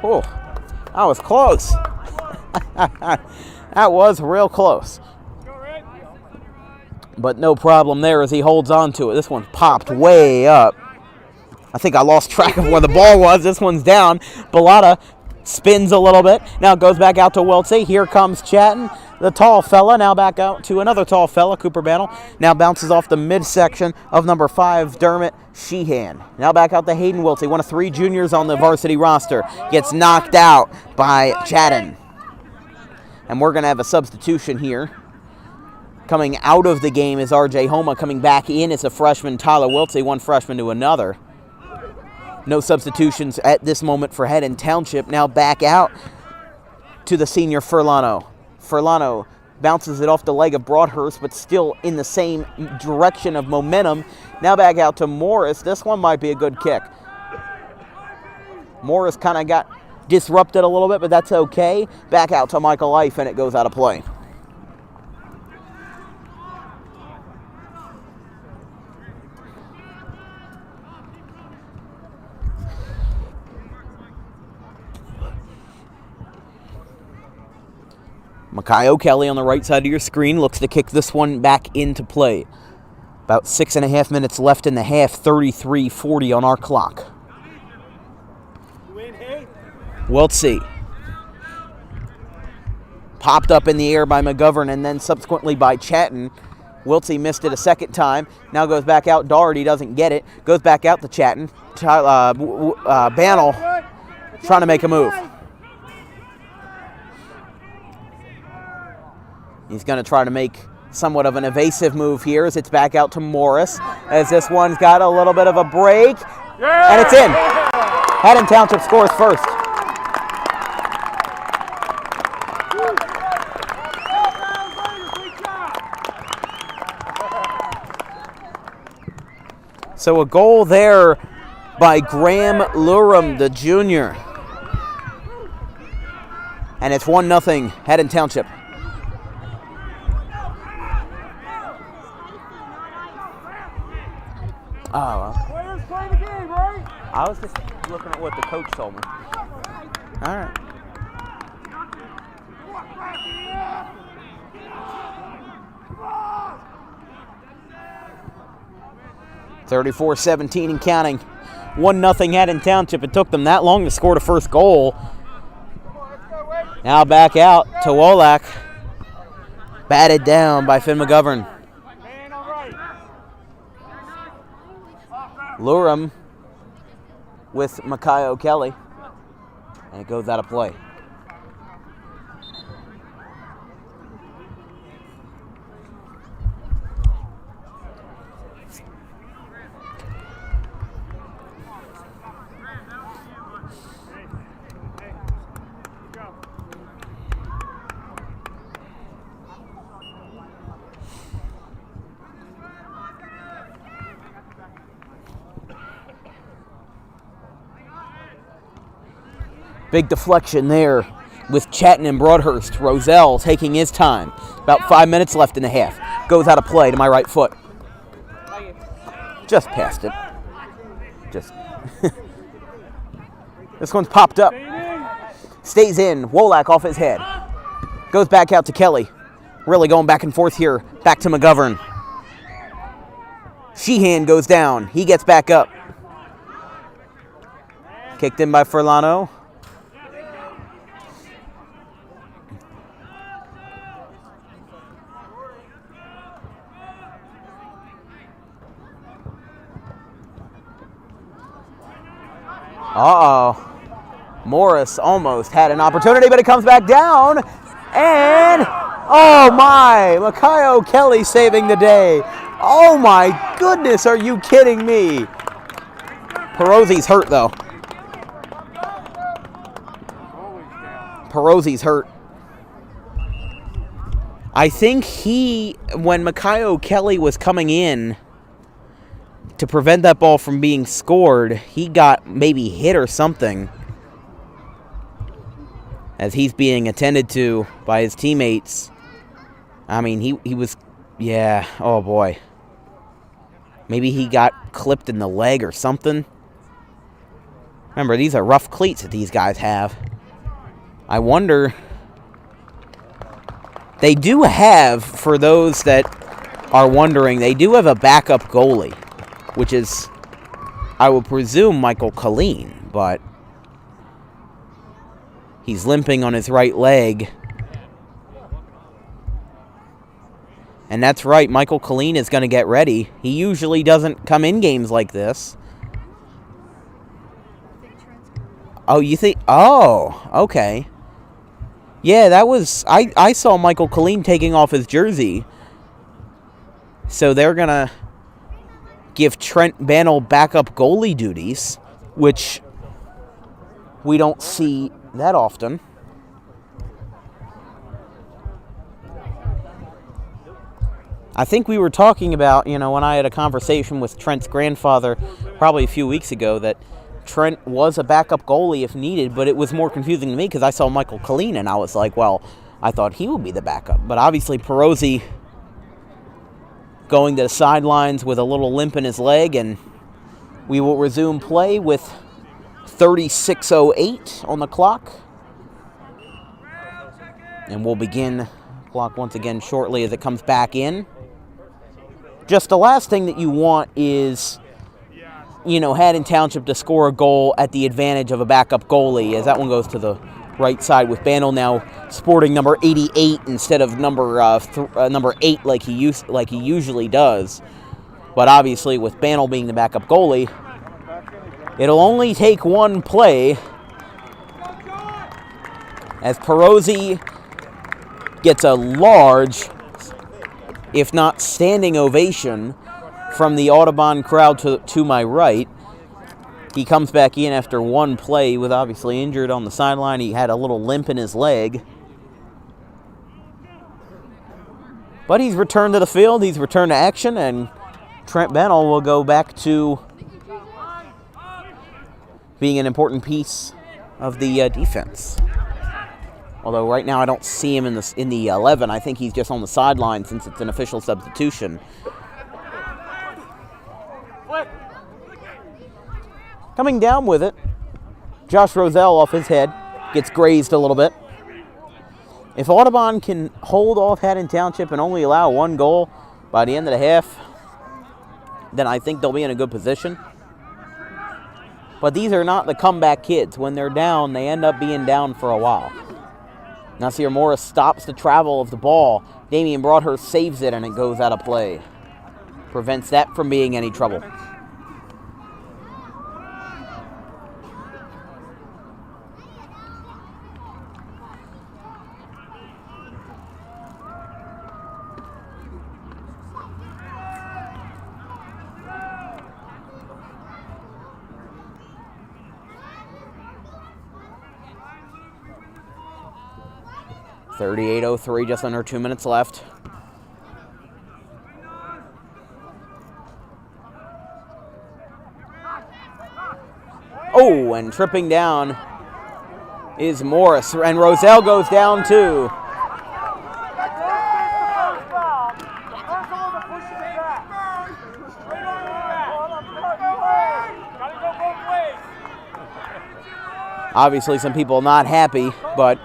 Oh, that was close. That was real close. But no problem there as he holds on to it. This one popped way up. I think I lost track of where the ball was. This one's down. Bellata spins a little bit. Now goes back out to Wiltsey. Here comes Chatton. The tall fella now back out to another tall fella, Cooper Bantle. Now bounces off the midsection of number 5, Dermot Sheehan. Now back out to Hayden Wiltsey, one of 3 juniors on the varsity roster. Gets knocked out by Chatton. And we're going to have a substitution here. Coming out of the game is R.J. Homa. Coming back in is a freshman, Tyler Wiltsey, one freshman to another. No substitutions at this moment for Haddon Township. Now back out to the senior Furlano. Furlano bounces it off the leg of Broadhurst, but still in the same direction of momentum. Now back out to Morris. This one might be a good kick. Morris kind of got disrupted a little bit, but that's okay. Back out to Michael Ife, and it goes out of play. Makai O'Kelly on the right side of your screen looks to kick this one back into play. About 6.5 minutes left in the half, 33-40 on our clock. Wiltsey. Popped up in the air by McGovern and then subsequently by Chatton. Wiltsey missed it a second time. Now goes back out. Daugherty doesn't get it. Goes back out to Chatton. Bantle trying to make a move. He's going to try to make somewhat of an evasive move here as it's back out to Morris. As this one's got a little bit of a break. And it's in. Haddon Township scores first. So a goal there by Graham Lurham, the junior. And it's 1-0 Haddon Township. Oh, well. Players play the game, right? I was just looking at what the coach told me. All right. (34-17) and counting. 1-0 Haddon Township. It took them that long to score the first goal. Now back out to Wolak. Batted down by Finn McGovern. Lurham with Makai O'Kelly. And it goes out of play. Big deflection there with Chatton and Broadhurst. Roselle taking his time. About 5 minutes left in the half. Goes out of play to my right foot. Just past it. Just. This one's popped up. Stays in. Wolak off his head. Goes back out to Kelly. Really going back and forth here. Back to McGovern. Sheehan goes down. He gets back up. Kicked in by Furlano. Uh-oh. Morris almost had an opportunity, but it comes back down. And, oh my, Makayo Kelly saving the day. Oh my goodness, are you kidding me? Perozzi's hurt, though. Perozzi's hurt. I think when Makayo Kelly was coming in to prevent that ball from being scored, he got maybe hit or something as he's being attended to by his teammates. I mean, he was, yeah, oh boy. Maybe he got clipped in the leg or something. Remember, these are rough cleats that these guys have. I wonder, they do have, for those that are wondering, they do have a backup goalie, which is, I would presume, Michael Colleen, but he's limping on his right leg. And that's right, Michael Colleen is going to get ready. He usually doesn't come in games like this. Oh, you think? Oh, okay. Yeah, that was, I saw Michael Colleen taking off his jersey. So they're going to give Trent Bannell backup goalie duties, which we don't see that often. I think we were talking about, when I had a conversation with Trent's grandfather probably a few weeks ago, that Trent was a backup goalie if needed, but it was more confusing to me because I saw Michael Colleen and I was like, well, I thought he would be the backup. But obviously Perozzi going to the sidelines with a little limp in his leg, and we will resume play with 36:08 on the clock. And we'll begin clock once again shortly as it comes back in. Just the last thing that you want is, Haddon Township to score a goal at the advantage of a backup goalie, as that one goes to the right side with Bannell now sporting number 88 instead of number 8 like he usually does. But obviously with Bannell being the backup goalie, it'll only take one play as Perozzi gets a large, if not standing ovation from the Audubon crowd to my right. He comes back in after one play. He was obviously injured on the sideline. He had a little limp in his leg. But he's returned to the field. He's returned to action, and Trent Bannell will go back to being an important piece of the defense. Although right now I don't see him in the 11. I think he's just on the sideline since it's an official substitution. Coming down with it, Josh Roselle off his head, gets grazed a little bit. If Audubon can hold off Haddon Township and only allow one goal by the end of the half, then I think they'll be in a good position. But these are not the comeback kids. When they're down, they end up being down for a while. Nasir Morris stops the travel of the ball. Damian Broadhurst saves it, and it goes out of play. Prevents that from being any trouble. .38:03, just under 2 minutes left. Oh, and tripping down is Morris. And Roselle goes down too. Obviously some people not happy, but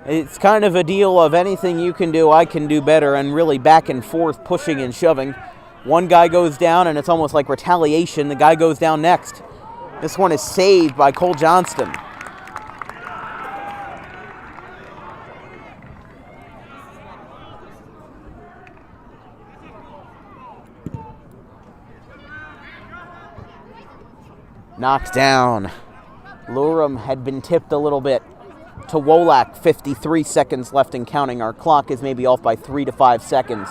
it's kind of a deal of anything you can do, I can do better, and really back and forth pushing and shoving. One guy goes down, and it's almost like retaliation. The guy goes down next. This one is saved by Cole Johnston. Knocked down. Lurham had been tipped a little bit to Wolak. 53 seconds left and counting. Our clock is maybe off by 3 to 5 seconds.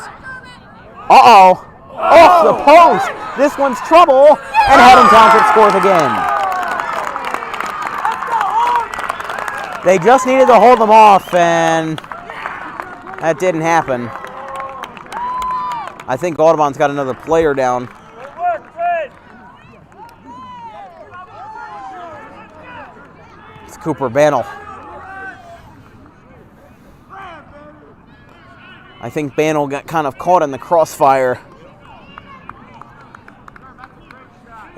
Uh-oh. Off the post. This one's trouble. And Haddon Township scores again. They just needed to hold them off, and that didn't happen. I think Audubon's got another player down. It's Cooper Bannell. I think Bannell got kind of caught in the crossfire.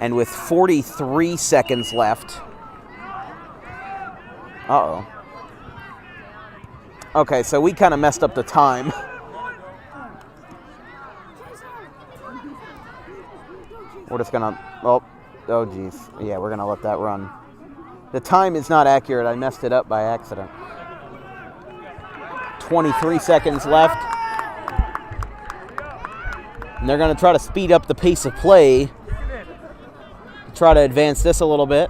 And with 43 seconds left. Uh-oh. Okay, so we kind of messed up the time. We're just gonna, oh geez. Yeah, we're gonna let that run. The time is not accurate. I messed it up by accident. 23 seconds left. And they're gonna try to speed up the pace of play. Try to advance this a little bit.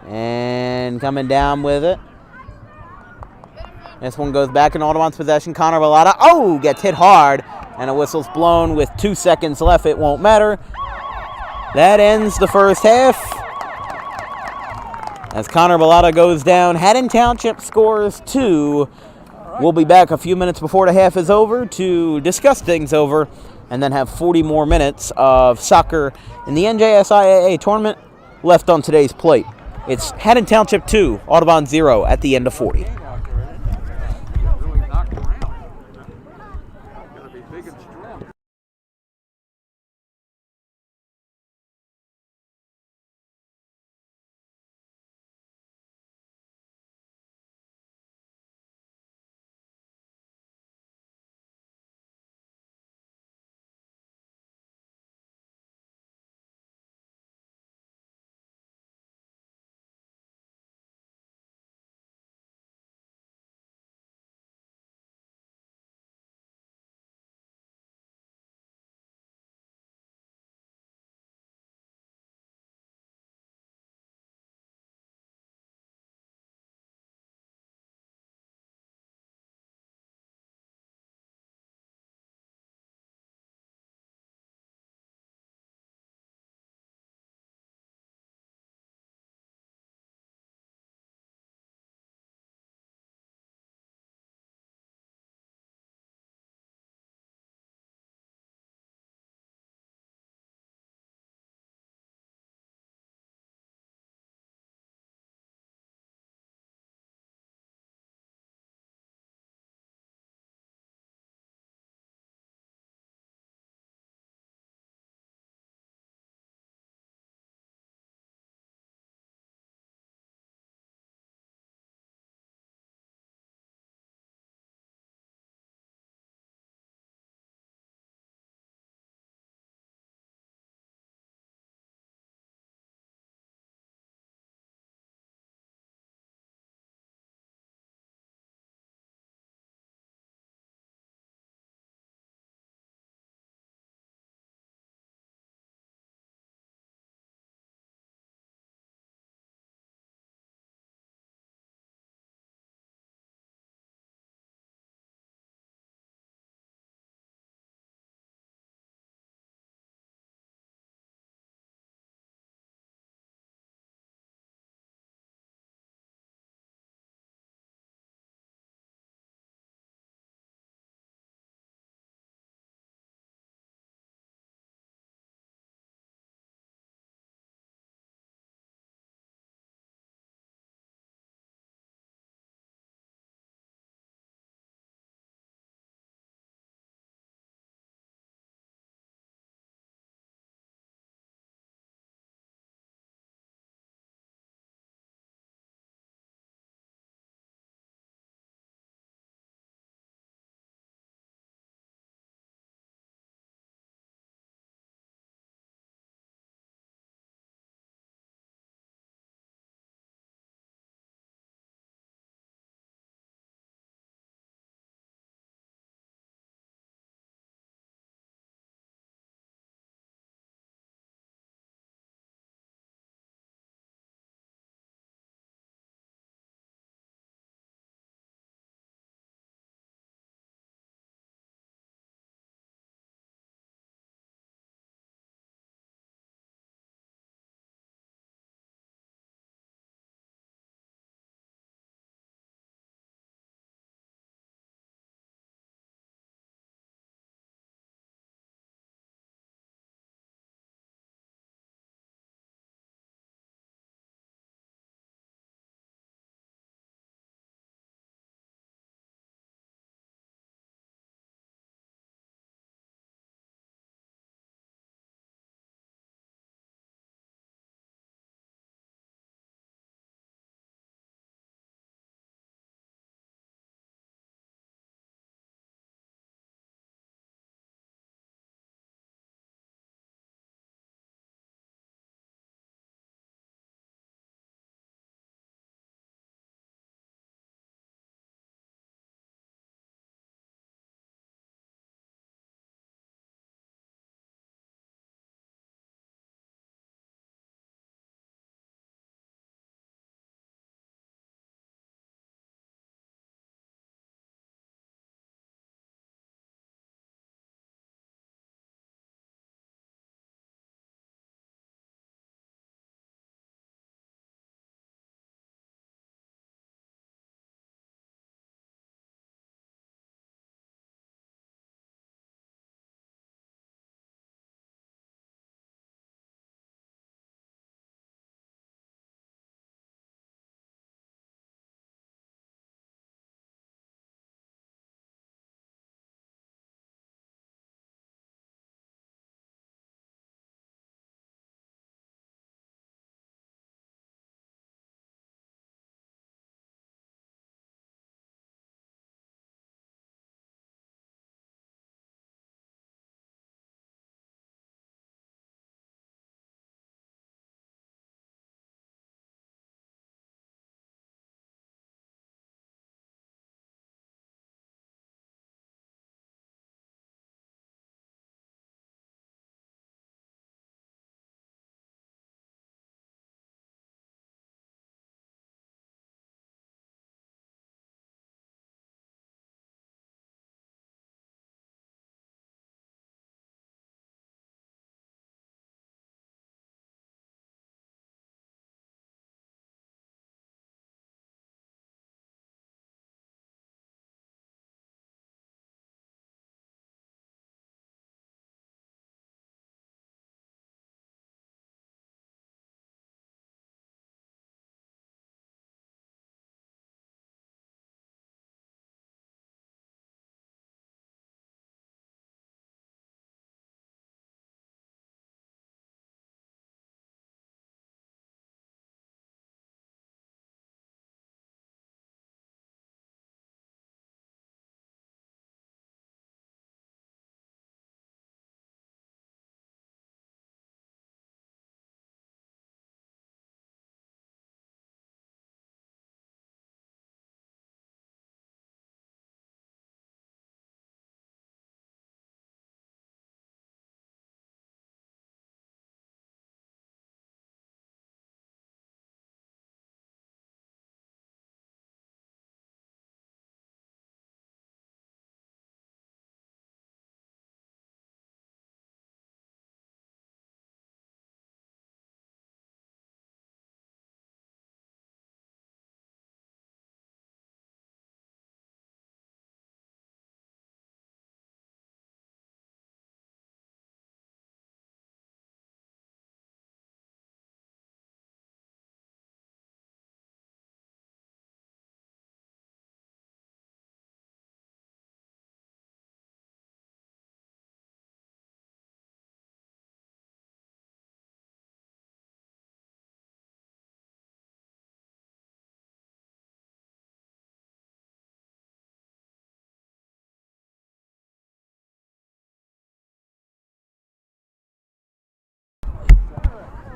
And coming down with it. This one goes back in Audubon's possession. Connor Bellata, gets hit hard. And a whistle's blown with 2 seconds left. It won't matter. That ends the first half. As Connor Bellata goes down, Haddon Township scores 2. We'll be back a few minutes before the half is over to discuss things over and then have 40 more minutes of soccer in the NJSIAA tournament left on today's plate. It's Haddon Township 2, Audubon 0 at the end of 40.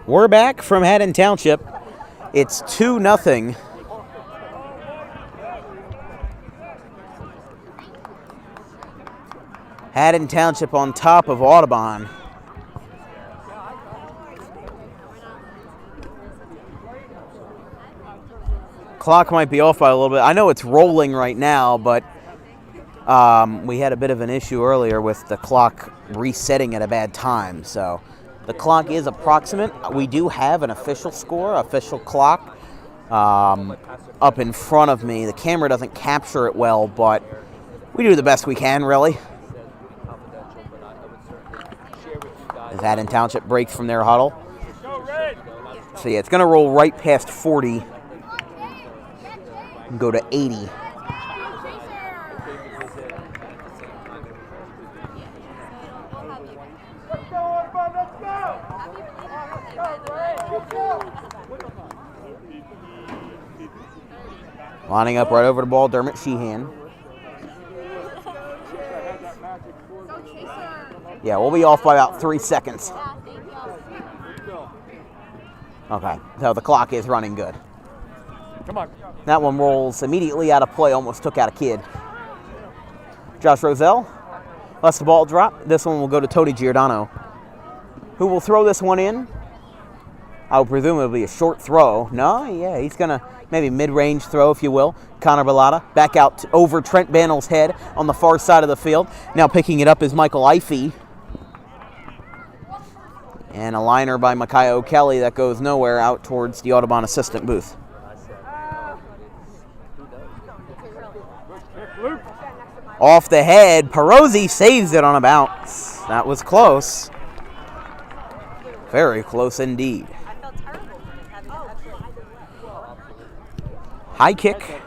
We're back from Haddon Township. It's 2-0. Haddon Township on top of Audubon. Clock might be off by a little bit. I know it's rolling right now, but we had a bit of an issue earlier with the clock resetting at a bad time. So the clock is approximate. We do have an official score, official clock up in front of me. The camera doesn't capture it well, but we do the best we can, really. As Haddon Township breaks from their huddle. So yeah, it's going to roll right past 40 and go to 80. Lining up right over the ball, Dermot Sheehan. Yeah, we'll be off by about 3 seconds. Okay, so the clock is running good. Come on. That one rolls immediately out of play, almost took out a kid. Josh Roselle lets the ball drop. This one will go to Tony Giordano, who will throw this one in. I would presume it'll be a short throw. No, yeah, he's going to maybe mid-range throw, if you will. Connor Bellata back out over Trent Bannell's head on the far side of the field. Now picking it up is Michael Ifey. And a liner by Micaiah O'Kelly that goes nowhere out towards the Audubon assistant booth. Off the head, Perozzi saves it on a bounce. That was close. Very close indeed. High kick.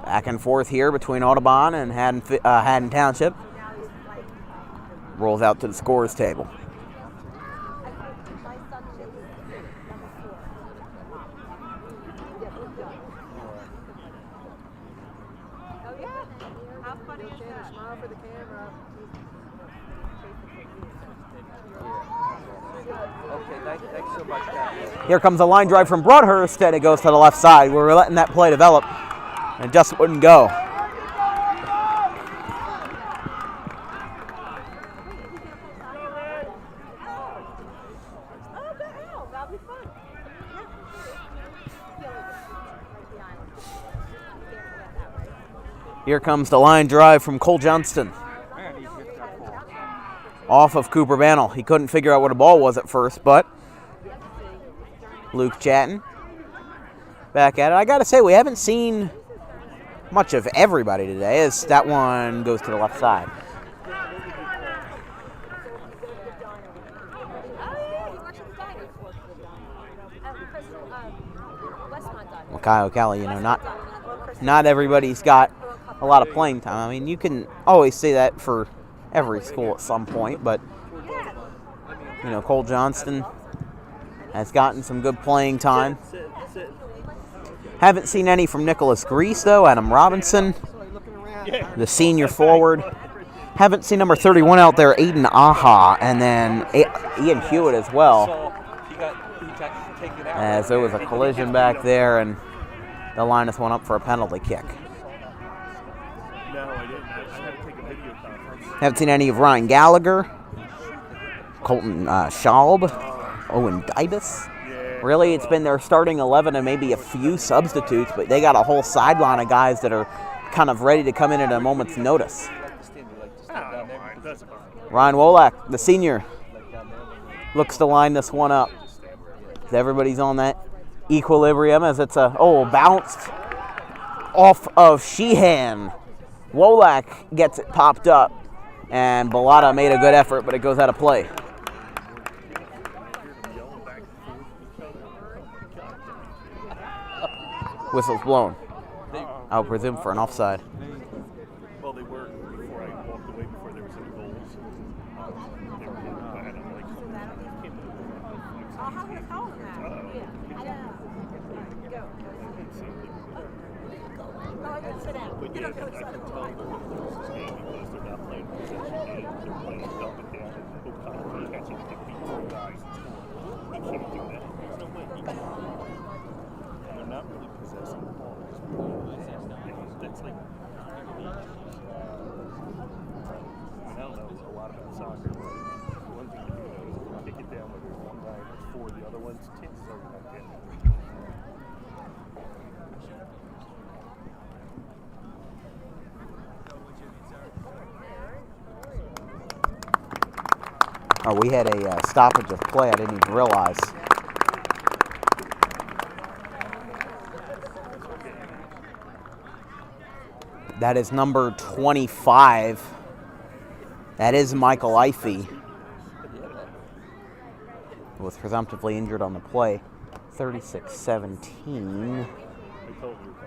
Back and forth here between Audubon and Haddon Township. Rolls out to the scorer's table. Here comes a line drive from Broadhurst, and it goes to the left side. We were letting that play develop, and it just wouldn't go. Here comes the line drive from Cole Johnston. Off of Cooper Bannell. He couldn't figure out what a ball was at first, but Luke Chatton back at it. I got to say, we haven't seen much of everybody today as that one goes to the left side. Micaiah O'Kelly, you know, not everybody's got a lot of playing time. I mean, you can always say that for every school at some point, but, you know, Cole Johnston has gotten some good playing time. Haven't seen any from Nicholas Grease, though. Adam Robinson, the senior forward. Haven't seen number 31 out there, Aiden Aha, and then Ian Hewitt as well. As there was a collision back there, and the Linus went up for a penalty kick. No, I didn't. I had to take a video conference. Haven't seen any of Ryan Gallagher, Colton Schaub, Owen Dibus. Really, it's been their starting 11 and maybe a few substitutes, but they got a whole sideline of guys that are kind of ready to come in at a moment's notice. Ryan Wolak, the senior, looks to line this one up. Everybody's on that equilibrium as it's bounced off of Sheehan. Wolak gets it popped up, and Bellata made a good effort, but it goes out of play. Whistle's blown. I would presume for an offside. Well, they were before I walked away, before there was any goals. They were I can tell possession games. They're playing up and down and hook time for catching 54 guys and scoring. He can't do that. There's no way he can. They're not really possessing the ball. That's like, I don't know a lot about soccer. One thing to do is kick it down with one guy and four of the other ones. Chances are you're not getting it. Oh, we had a stoppage of play. I didn't even realize. That is number 25. That is Michael Ifey. Was presumptively injured on the play. 36-17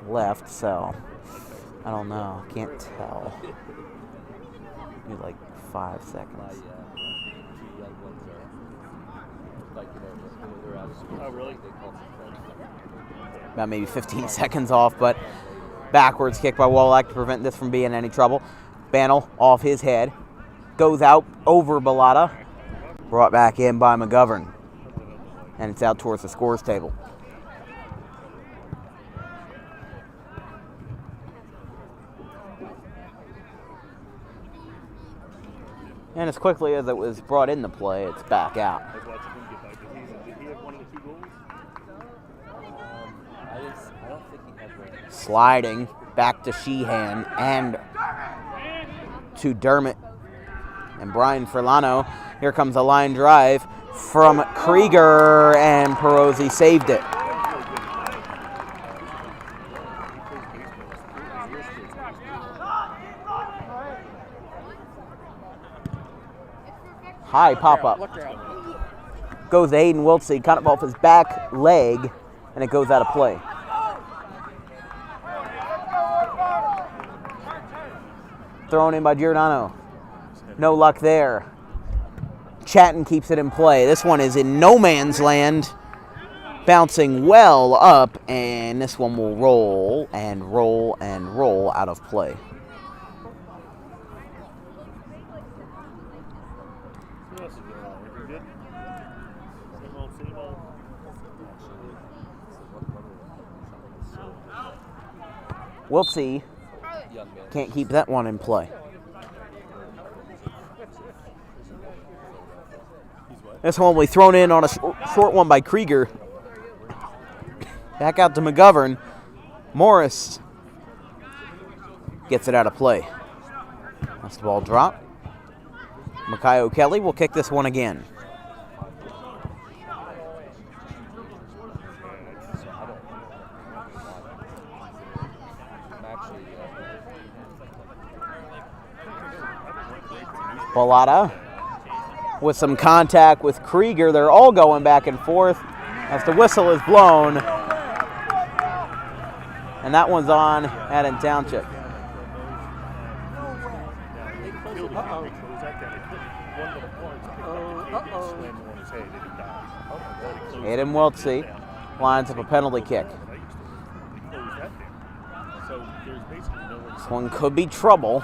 left, so I don't know. Can't tell. Maybe like 5 seconds. Oh, really? About maybe 15 seconds off, but backwards kick by Wallach to prevent this from being any trouble. Bannell off his head. Goes out over Bellata. Brought back in by McGovern. And it's out towards the scores table. And as quickly as it was brought into play, it's back out. I was watching him get back. Did he have one of the 2 goals? I don't think he had one. Sliding back to Sheehan and to Dermott. And Brian Furlano. Here comes a line drive from Krieger, and Perosi saved it. High pop-up. Goes to Hayden Wiltsey, kind of off his back leg, and it goes out of play. Thrown in by Giordano. No luck there. Chatton keeps it in play. This one is in no man's land. Bouncing well up, and this one will roll and roll and roll out of play. What else is going on? Everything good? Same old. Wiltsey can't keep that one in play. This one will be thrown in on a short one by Krieger. Back out to McGovern. Morris gets it out of play. That's the ball drop. Makayo Kelly will kick this one again. Bellata with some contact with Krieger. They're all going back and forth as the whistle is blown. And that one's on Haddon Township. Hayden Wiltsey lines up a penalty kick. This one could be trouble.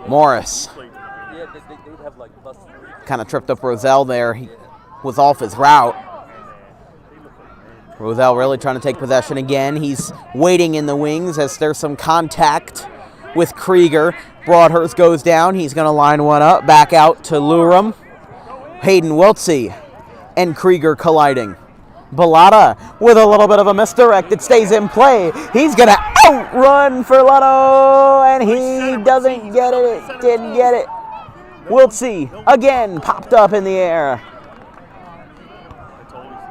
Morris kind of tripped up Roselle there. He was off his route. Roselle really trying to take possession again. He's waiting in the wings as there's some contact with Krieger. Broadhurst goes down. He's going to line one up. Back out to Lurum. Hayden Wiltsey and Krieger colliding. Bellata with a little bit of a misdirect. It stays in play. He's going to outrun Furlano, and he doesn't get it. It didn't get it. Wiltsey again popped up in the air.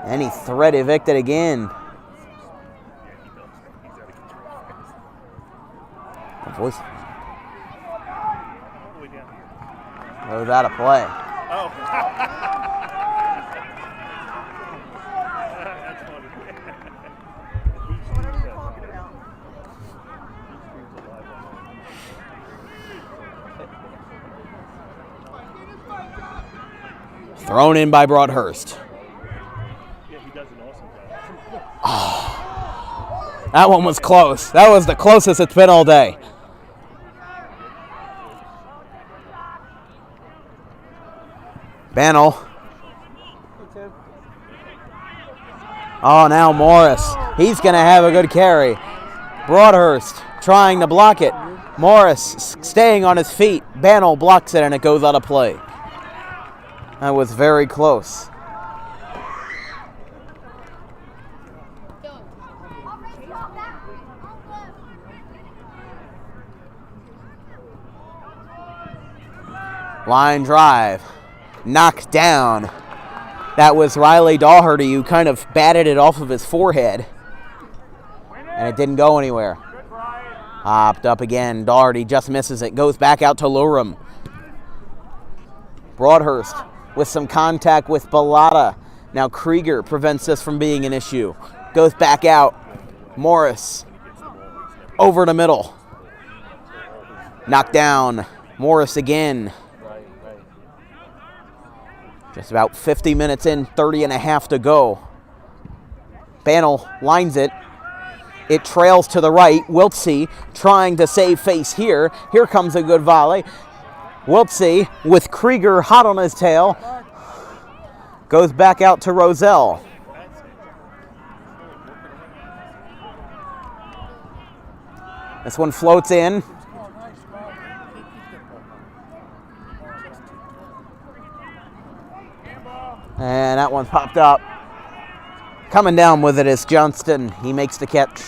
And he threat evicted again. The voice. Goes out of play. Thrown in by Broadhurst. That one was close. That was the closest it's been all day. Bannell. Oh, now Morris. He's going to have a good carry. Broadhurst trying to block it. Morris staying on his feet. Bannell blocks it, and it goes out of play. That was very close. Line drive. Knocked down. That was Riley Daugherty who kind of batted it off of his forehead. And it didn't go anywhere. Hopped up again. Daugherty just misses it. Goes back out to Lurham. Broadhurst with some contact with Bellata. Now Krieger prevents this from being an issue. Goes back out. Morris. Over the middle. Knocked down. Morris again. Just about 50 minutes in, 30 and a half to go. Bannell lines it. It trails to the right. Wiltsey trying to save face here. Here comes a good volley. Wiltsey with Krieger hot on his tail. Goes back out to Roselle. This one floats in. And that one popped up. Coming down with it is Johnston. He makes the catch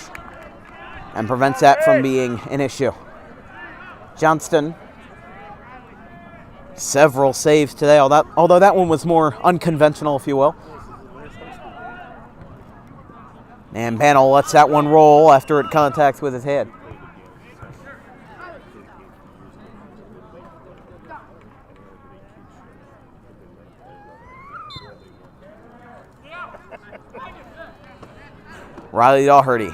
and prevents that from being an issue. Johnston, several saves today, although that one was more unconventional, if you will. And Bannell lets that one roll after it contacts with his head. Riley Daugherty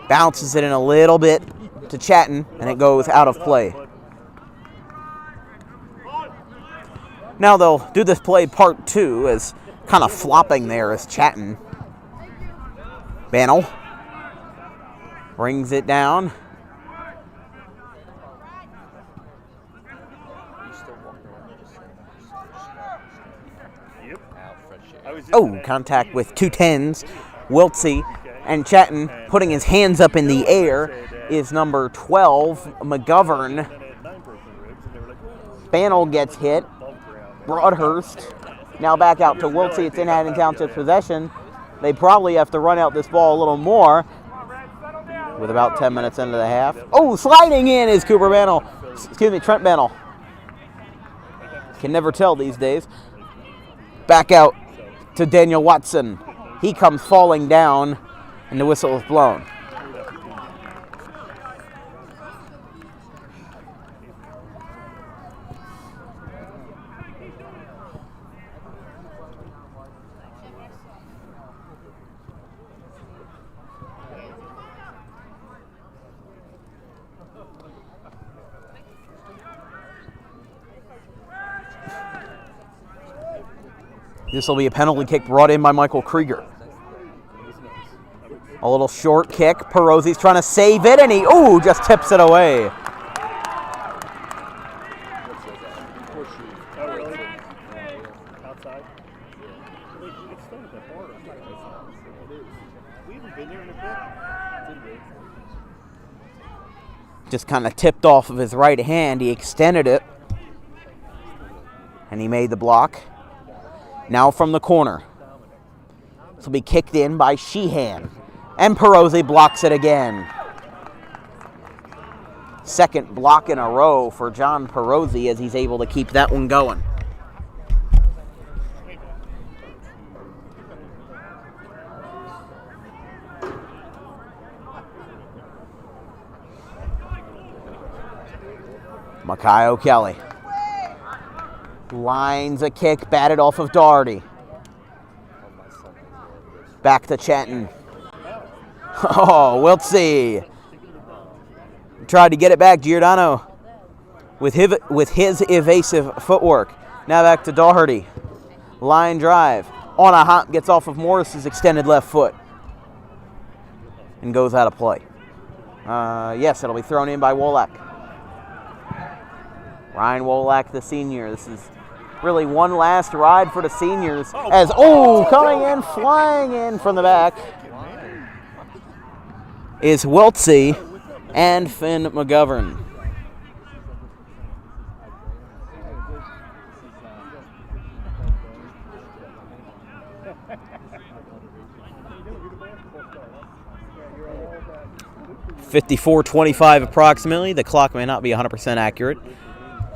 bounces it in a little bit to Chatton, and it goes out of play. Now they'll do this play part two, as kind of flopping there is Chatton. Bannell brings it down. Oh, contact with 210s. Wiltsey and Chatton putting his hands up in the air is number 12, McGovern. Bannell gets hit. Broadhurst now back out to Wiltsey. It's in Haddon Township's possession. They probably have to run out this ball a little more with about 10 minutes into the half. Oh, sliding in is Trent Bannell. Can never tell these days. Back out to Daniel Watson. He comes falling down, and the whistle is blown. This will be a penalty kick brought in by Michael Krieger. A little short kick. Perozzi's trying to save it, and he, just tips it away. Just kind of tipped off of his right hand. He extended it, and he made the block. Now from the corner. This will be kicked in by Sheehan. And Perozzi blocks it again. Second block in a row for John Perozzi as he's able to keep that one going. Makai O'Kelly lines a kick, batted off of Daugherty. Back to Chatton. Oh, Wiltsey tried to get it back. Giordano with his evasive footwork. Now back to Daugherty. Line drive. On a hop, gets off of Morris's extended left foot. and goes out of play. Yes, it'll be thrown in by Wolak. Ryan Wolak, the senior. This is really one last ride for the seniors. As, coming in, flying in from the back is Wiltsey and Finn McGovern. .54:25 approximately. The clock may not be 100% accurate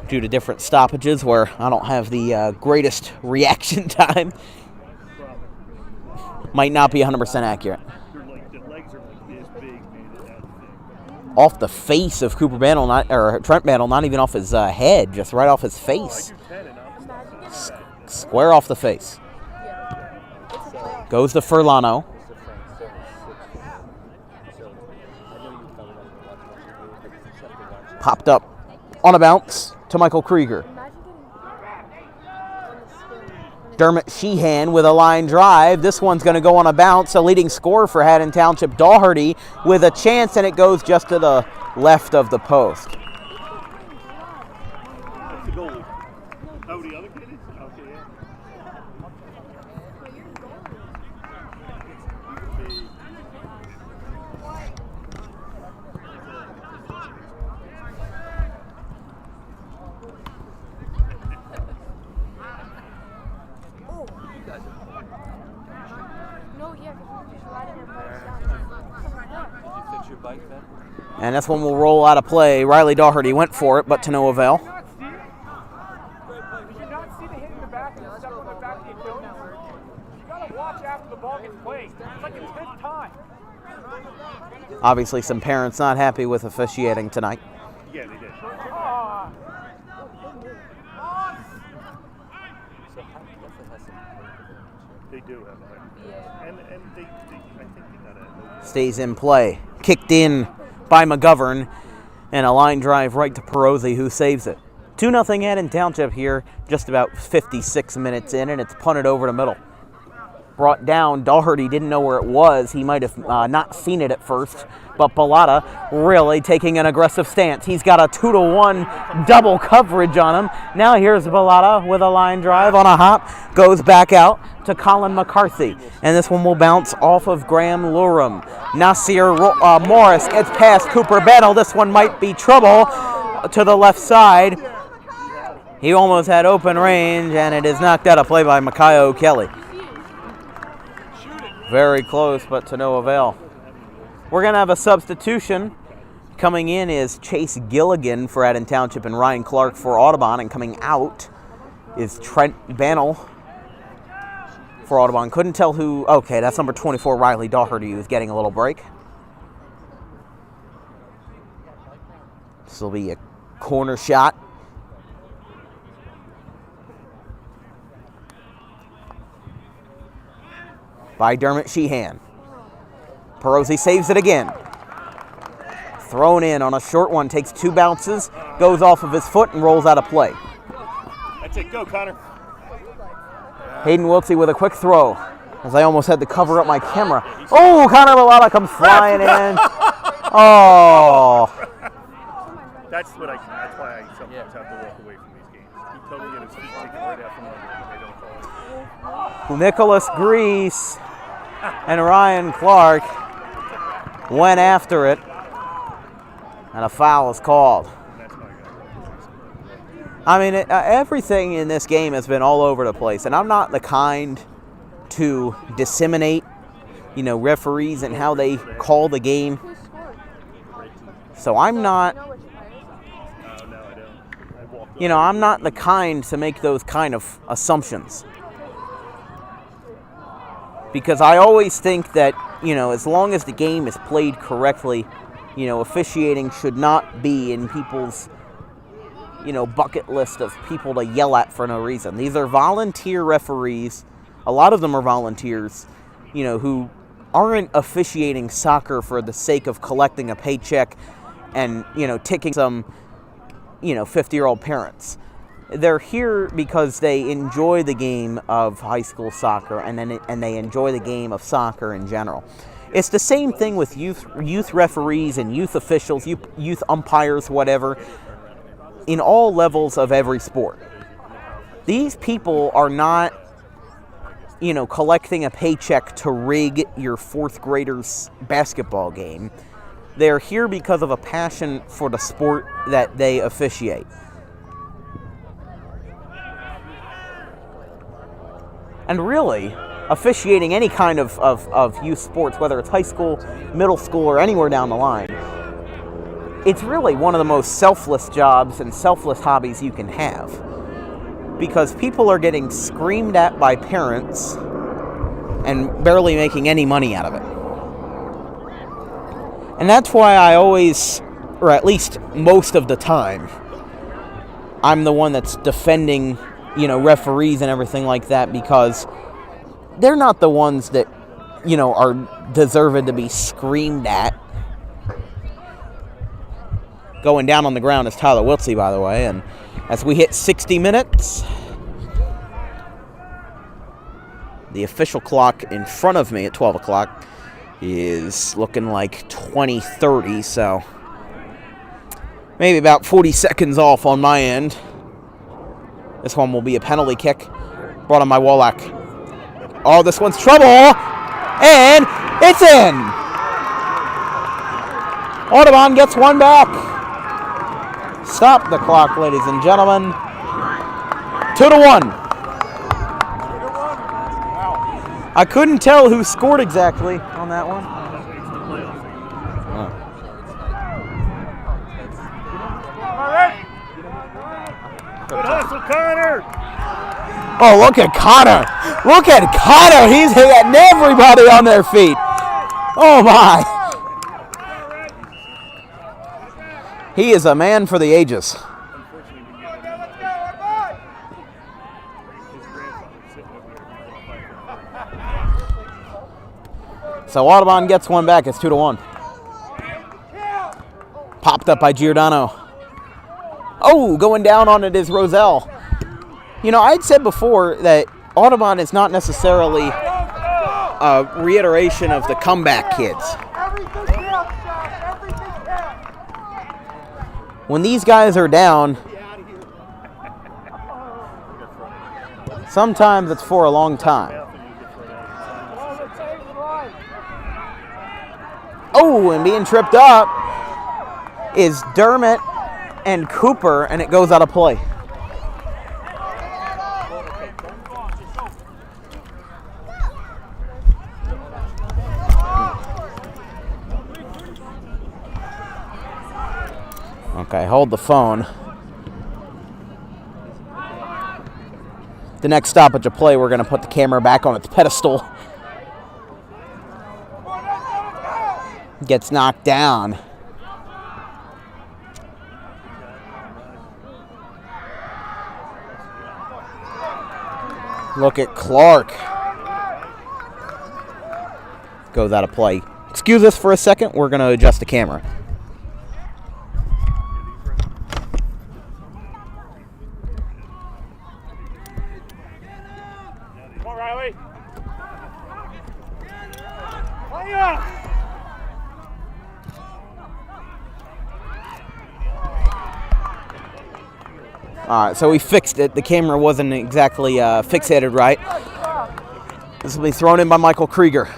due to different stoppages where I don't have the greatest reaction time. Might not be 100% accurate. Off the face of Cooper Bandel, or Trent Bandel, not even off his head, just right off his face. Square off the face. Goes to Furlano. Popped up on a bounce to Michael Krieger. Dermot Sheehan with a line drive. This one's going to go on a bounce. A leading scorer for Haddon Township, Daugherty, with a chance, and it goes just to the left of the post. That's the goalie. Oh, the other kid is? Okay, yeah. And this one will roll out of play. Riley Daugherty went for it, but to no avail. Did you not see the hit in the back and the step on the back of the Achilles? You gotta watch after the ball gets played. It's like a 10th time. Obviously, some parents not happy with officiating tonight. Yeah, they did. They do have a and they I think they got a Stays in play. Kicked in by McGovern, and a line drive right to Perosi, who saves it. 2-0 Haddon Township here, just about 56 minutes in, and it's punted over the middle. Brought down. Daugherty didn't know where it was. He might have not seen it at first, but Bellata really taking an aggressive stance. He's got a 2-to-1 double coverage on him. Now here's Bellata with a line drive on a hop, goes back out to Colin McCarthy, and this one will bounce off of Graham Lurum. Nasir Morris gets past Cooper Battle. This one might be trouble to the left side. He almost had open range, and it is knocked out of play by Makayo Kelly. Very close, but to no avail. We're going to have a substitution. Coming in is Chase Gilligan for Haddon Township and Ryan Clark for Audubon, and coming out is Trent Bannell for Audubon. Couldn't tell who. Okay, that's number 24, Riley Daugherty, who's getting a little break. This will be a corner shot. By Dermot Sheehan. Perosi saves it again. Thrown in on a short one, takes 2 bounces, goes off of his foot and rolls out of play. That's it, go Connor. Hayden Wiltsey with a quick throw, as I almost had to cover up my camera. Oh, Connor Bellata comes flying in. Oh. That's why I sometimes have to walk away from these games. He totally get his feet taken right out from under him and they don't call it. Nicholas Grease and Ryan Clark went after it, and a foul is called. I mean, everything in this game has been all over the place, and I'm not the kind to disseminate, referees and how they call the game. So I'm not, I'm not the kind to make those kind of assumptions. Because I always think that, as long as the game is played correctly, officiating should not be in people's, bucket list of people to yell at for no reason. These are volunteer referees. A lot of them are volunteers, who aren't officiating soccer for the sake of collecting a paycheck and, ticking some, 50-year-old parents. They're here because they enjoy the game of high school soccer and they enjoy the game of soccer in general. It's the same thing with youth referees and youth officials, youth umpires, whatever, in all levels of every sport. These people are not, collecting a paycheck to rig your fourth grader's basketball game. They're here because of a passion for the sport that they officiate. And really, officiating any kind of youth sports, whether it's high school, middle school, or anywhere down the line, it's really one of the most selfless jobs and selfless hobbies you can have. Because people are getting screamed at by parents and barely making any money out of it. And that's why I always, or at least most of the time, I'm the one that's defending, referees and everything like that, because they're not the ones that, are deserved to be screamed at. Going down on the ground is Tyler Wiltsey, by the way, and as we hit 60 minutes, the official clock in front of me at 12 o'clock is looking like 20:30, so maybe about 40 seconds off on my end. This one will be a penalty kick brought on by Wallach. Oh, this one's trouble, and it's in! Audubon gets one back. Stop the clock, ladies and gentlemen. 2-1. I couldn't tell who scored exactly on that one. Good hustle, Connor! Oh, look at Connor. Look at Connor. He's hitting everybody on their feet. Oh, my. He is a man for the ages. So Audubon gets one back. It's 2-1. Popped up by Giordano. Oh, going down on it is Roselle. I'd said before that Audubon is not necessarily a reiteration of the comeback kids. When these guys are down, sometimes it's for a long time. Oh, and being tripped up is Dermott and Cooper, and it goes out of play. Okay, hold the phone. The next stoppage of play, we're going to put the camera back on its pedestal. Gets knocked down. Look at Clark. Goes out of play. Excuse us for a second. We're going to adjust the camera. Come on, Riley. Play up. All right, so we fixed it. The camera wasn't exactly fixated right. This will be thrown in by Michael Krieger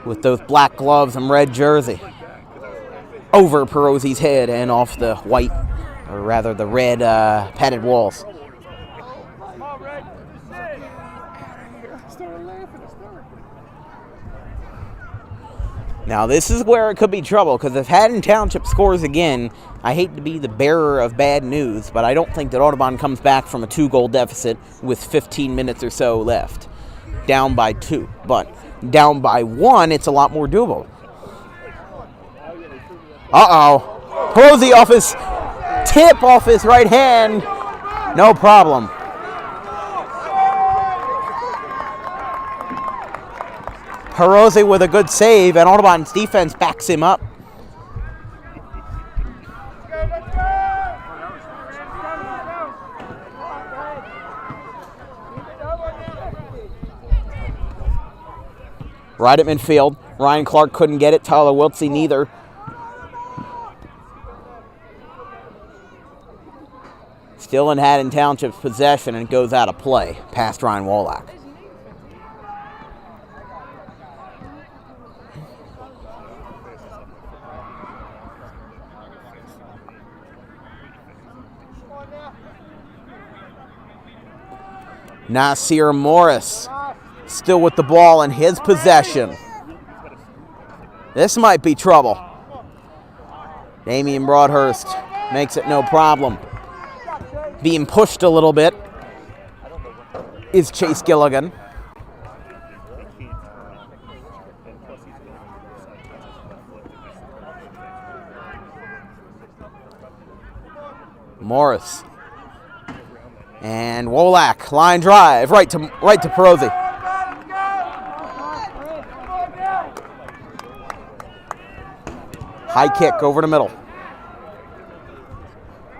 with those black gloves and red jersey over Perozzi's head and off the white, or rather the red padded walls. Now this is where it could be trouble, because if Haddon Township scores again, I hate to be the bearer of bad news, but I don't think that Audubon comes back from a 2-goal deficit with 15 minutes or so left. Down by 2, but down by 1, it's a lot more doable. Uh-oh. Perozzi off his tip off his right hand. No problem. Perozzi with a good save, and Audubon's defense backs him up. Right at midfield. Ryan Clark couldn't get it. Tyler Wiltsey neither. Still in Haddon Township's possession, and it goes out of play past Ryan Wallach. Nasir Morris still with the ball in his possession. This might be trouble. Damian Broadhurst makes it no problem. Being pushed a little bit is Chase Gilligan. Morris. And Wallach, line drive, right to Perosi. High kick over the middle.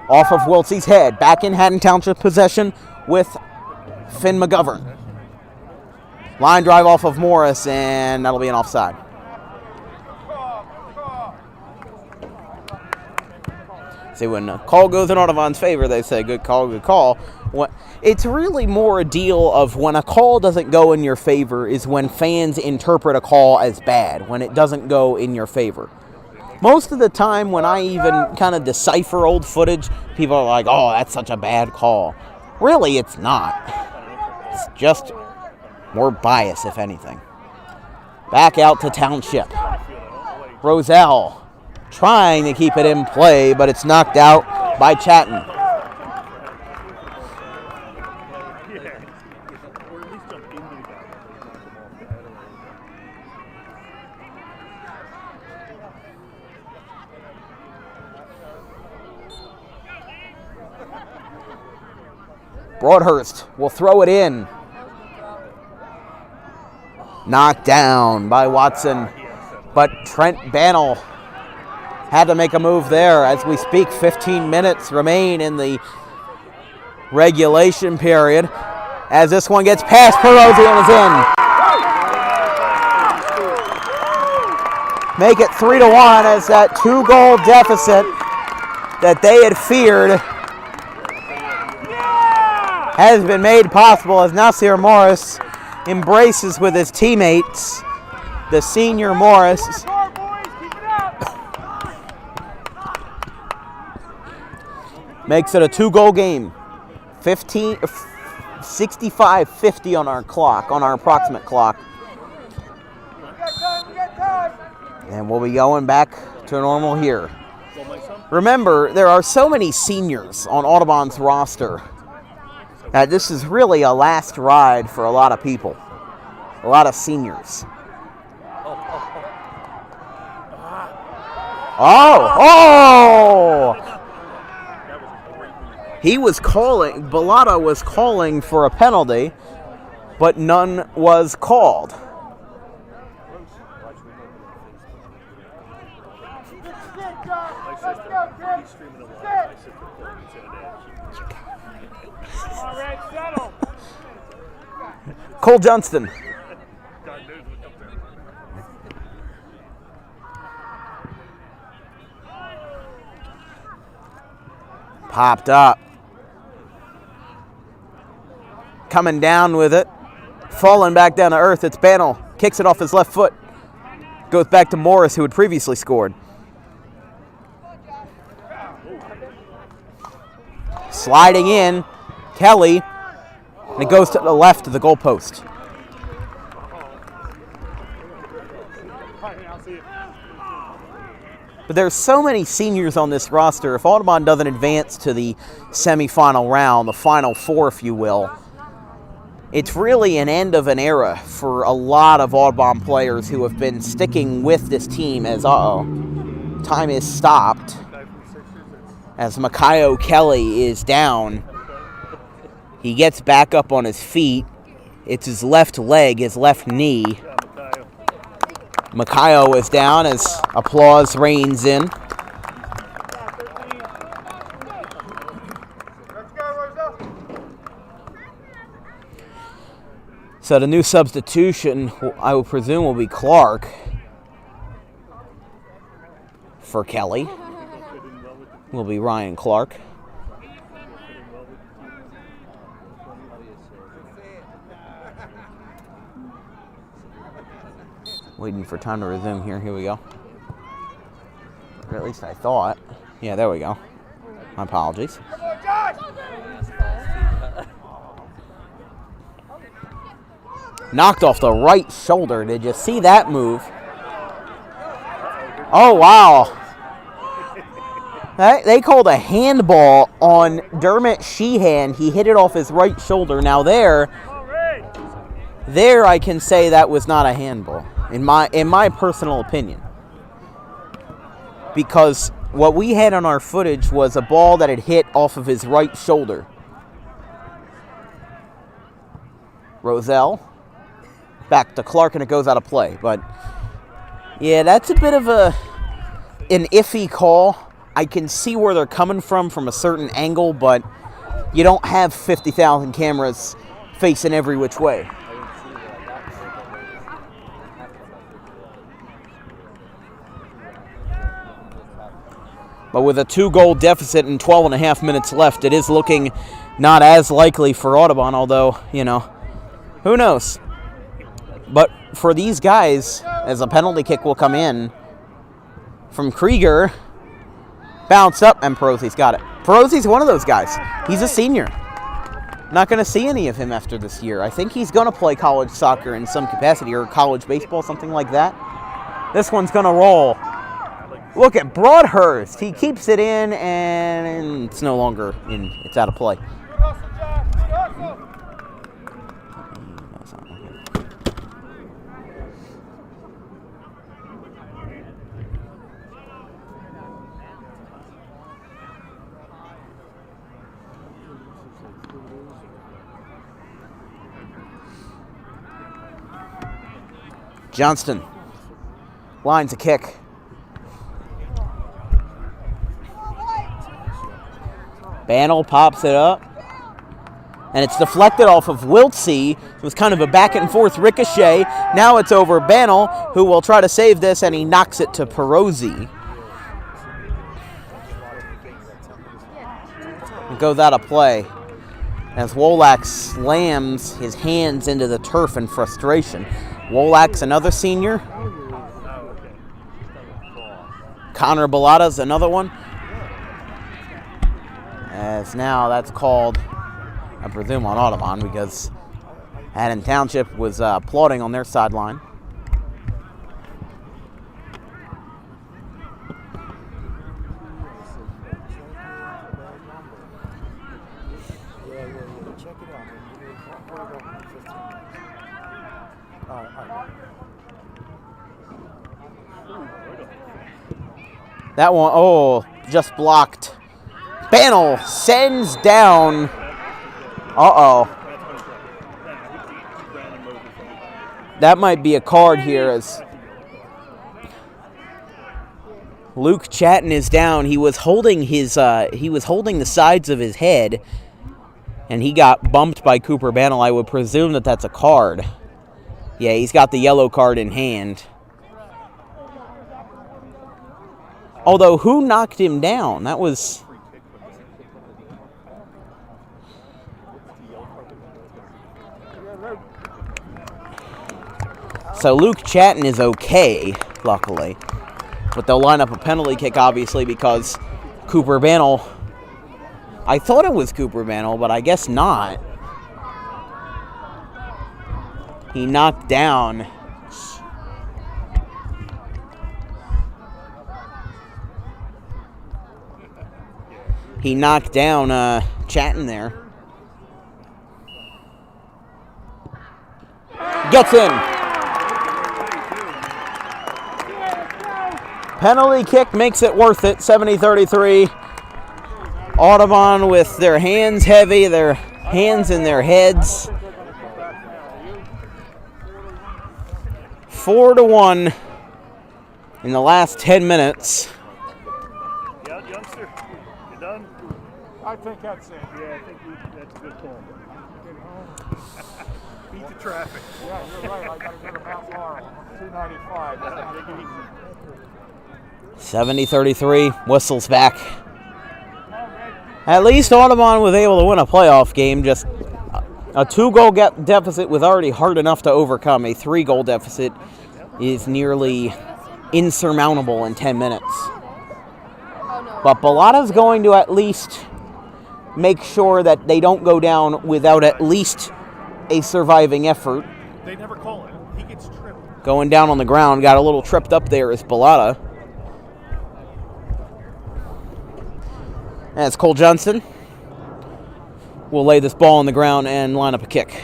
Off of Wiltsey's head. Back in Haddon Township possession with Finn McGovern. Line drive off of Morris, and that'll be an offside. See, when a call goes in Audubon's favor, they say, good call, good call. It's really more a deal of when a call doesn't go in your favor is when fans interpret a call as bad, when it doesn't go in your favor. Most of the time when I even kind of decipher old footage, people are like, oh, that's such a bad call. Really, it's not. It's just more bias, if anything. Back out to Township. Roselle trying to keep it in play, but it's knocked out by Chatton. Broadhurst will throw it in. Knocked down by Watson, but Trent Bannell had to make a move there. As we speak, 15 minutes remain in the regulation period. As this one gets past Perosi and is in. Make it 3-1 as that 2-goal deficit that they had feared has been made possible as Nasir Morris embraces with his teammates, the senior Morris. Makes it a 2-goal game. 65-50 on our clock, on our approximate clock. And we'll be going back to normal here. Remember, there are so many seniors on Audubon's roster that this is really a last ride for a lot of people. A lot of seniors. Oh! He was calling, Bellata was calling for a penalty, but none was called. Cole Johnston. Popped up. Coming down with it. Falling back down to earth. It's Bannell. Kicks it off his left foot. Goes back to Morris, who had previously scored. Sliding in. Kelly. And it goes to the left of the goalpost. But there's so many seniors on this roster. If Audubon doesn't advance to the semifinal round, the final four, if you will, it's really an end of an era for a lot of Audubon players who have been sticking with this team as, time is stopped. As Makayo Kelly is down. He gets back up on his feet. It's his left leg, his left knee. Makayo is down as applause reigns in. So the new substitution, I would presume, will be Clark. for Kelly will be Ryan Clark. Waiting for time to resume here. Here we go. Or at least I thought. Yeah, there we go. My apologies. Knocked off the right shoulder. Did you see that move? Oh, wow. They called a handball on Dermot Sheehan. He hit it off his right shoulder. Now there I can say that was not a handball, in my personal opinion. Because what we had on our footage was a ball that had hit off of his right shoulder. Roselle. Back to Clark, and it goes out of play. But, yeah, that's a bit of an iffy call. I can see where they're coming from a certain angle, but you don't have 50,000 cameras facing every which way. But with a 2-goal deficit and 12 and a half minutes left, it is looking not as likely for Audubon, although, you know, who knows? But for these guys, as a penalty kick will come in from Krieger, bounce up, and Perozzi's got it. Perozzi's one of those guys. He's a senior. Not going to see any of him after this year. I think he's going to play college soccer in some capacity, or college baseball, something like that. This one's going to roll. Look at Broadhurst. He keeps it in, and it's no longer in. It's out of play. Johnston lines a kick. Bannell pops it up. And it's deflected off of Wiltsey. It was kind of a back and forth ricochet. Now it's over Bannell, who will try to save this, and he knocks it to Perozzi. It goes out of play as Wolak slams his hands into the turf in frustration. Wolak's another senior. Connor Bellata's another one. As now that's called, I presume, on Audubon, because Haddon Township was applauding on their sideline. That one, oh, just blocked. Bannell sends down. Uh-oh. That might be a card here, as Luke Chatton is down. He was holding the sides of his head, and he got bumped by Cooper Bannell. I would presume that that's a card. Yeah, he's got the yellow card in hand. Although, who knocked him down? That was... So Luke Chatton is okay, luckily. But they'll line up a penalty kick, obviously, because Cooper Bannell... I thought it was Cooper Bannell, but I guess not. He knocked down... He knocked down Chatton there. Gets in. Penalty kick makes it worth it. 70-33. Audubon with their hands heavy, their hands in their heads. 4-1 in the last 10 minutes. Yeah, youngster, you done? I think that's it. Yeah, I think that's a good call. Beat the traffic. Yeah, you're right. I got to get about far. 295. 70-33, whistles back. At least Audubon was able to win a playoff game. Just a 2-goal deficit was already hard enough to overcome. A 3-goal deficit is nearly insurmountable in 10 minutes. But Bellata's going to at least make sure that they don't go down without at least a surviving effort. They never call it. He gets tripped. Going down on the ground, got a little tripped up there is Bellata. As Cole Johnston will lay this ball on the ground and line up a kick.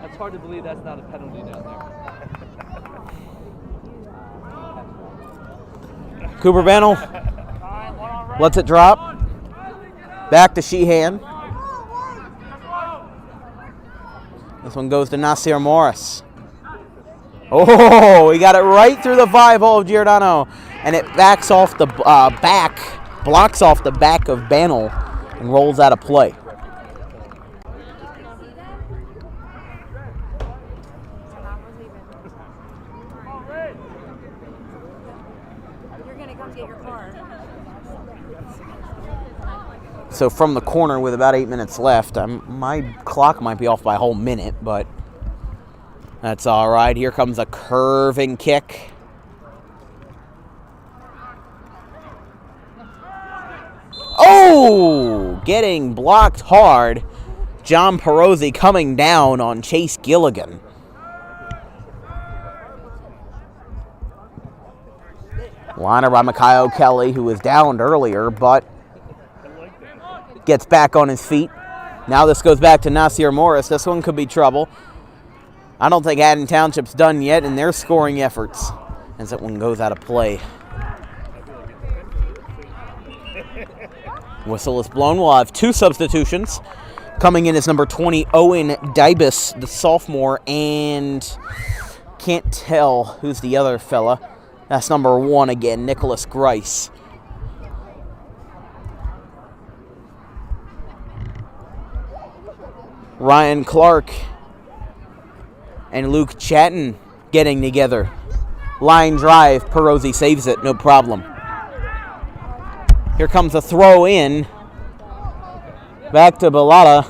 It's hard to believe that's not a penalty down there. Cooper Bennell lets it drop. Back to Sheehan. This one goes to Nasir Morris. Oh, he got it right through the 5-hole of Giordano. And it backs off the blocks off the back of Bennell and rolls out of play. So from the corner with about 8 minutes left, my clock might be off by a whole minute, but that's all right. Here comes a curving kick. Oh, getting blocked hard. John Perozzi coming down on Chase Gilligan. Liner by Mikaio Kelly, who was downed earlier, but gets back on his feet. Now this goes back to Nasir Morris. This one could be trouble. I don't think Haddon Township's done yet in their scoring efforts, as that one goes out of play. Whistle is blown. We'll have 2 substitutions. Coming in is number 20, Owen Dybus, the sophomore, and can't tell who's the other fella. That's number 1 again, Nicholas Grice. Ryan Clark and Luke Chatton getting together. Line drive, Perozzi saves it, no problem. Here comes a throw in. Back to Bellata.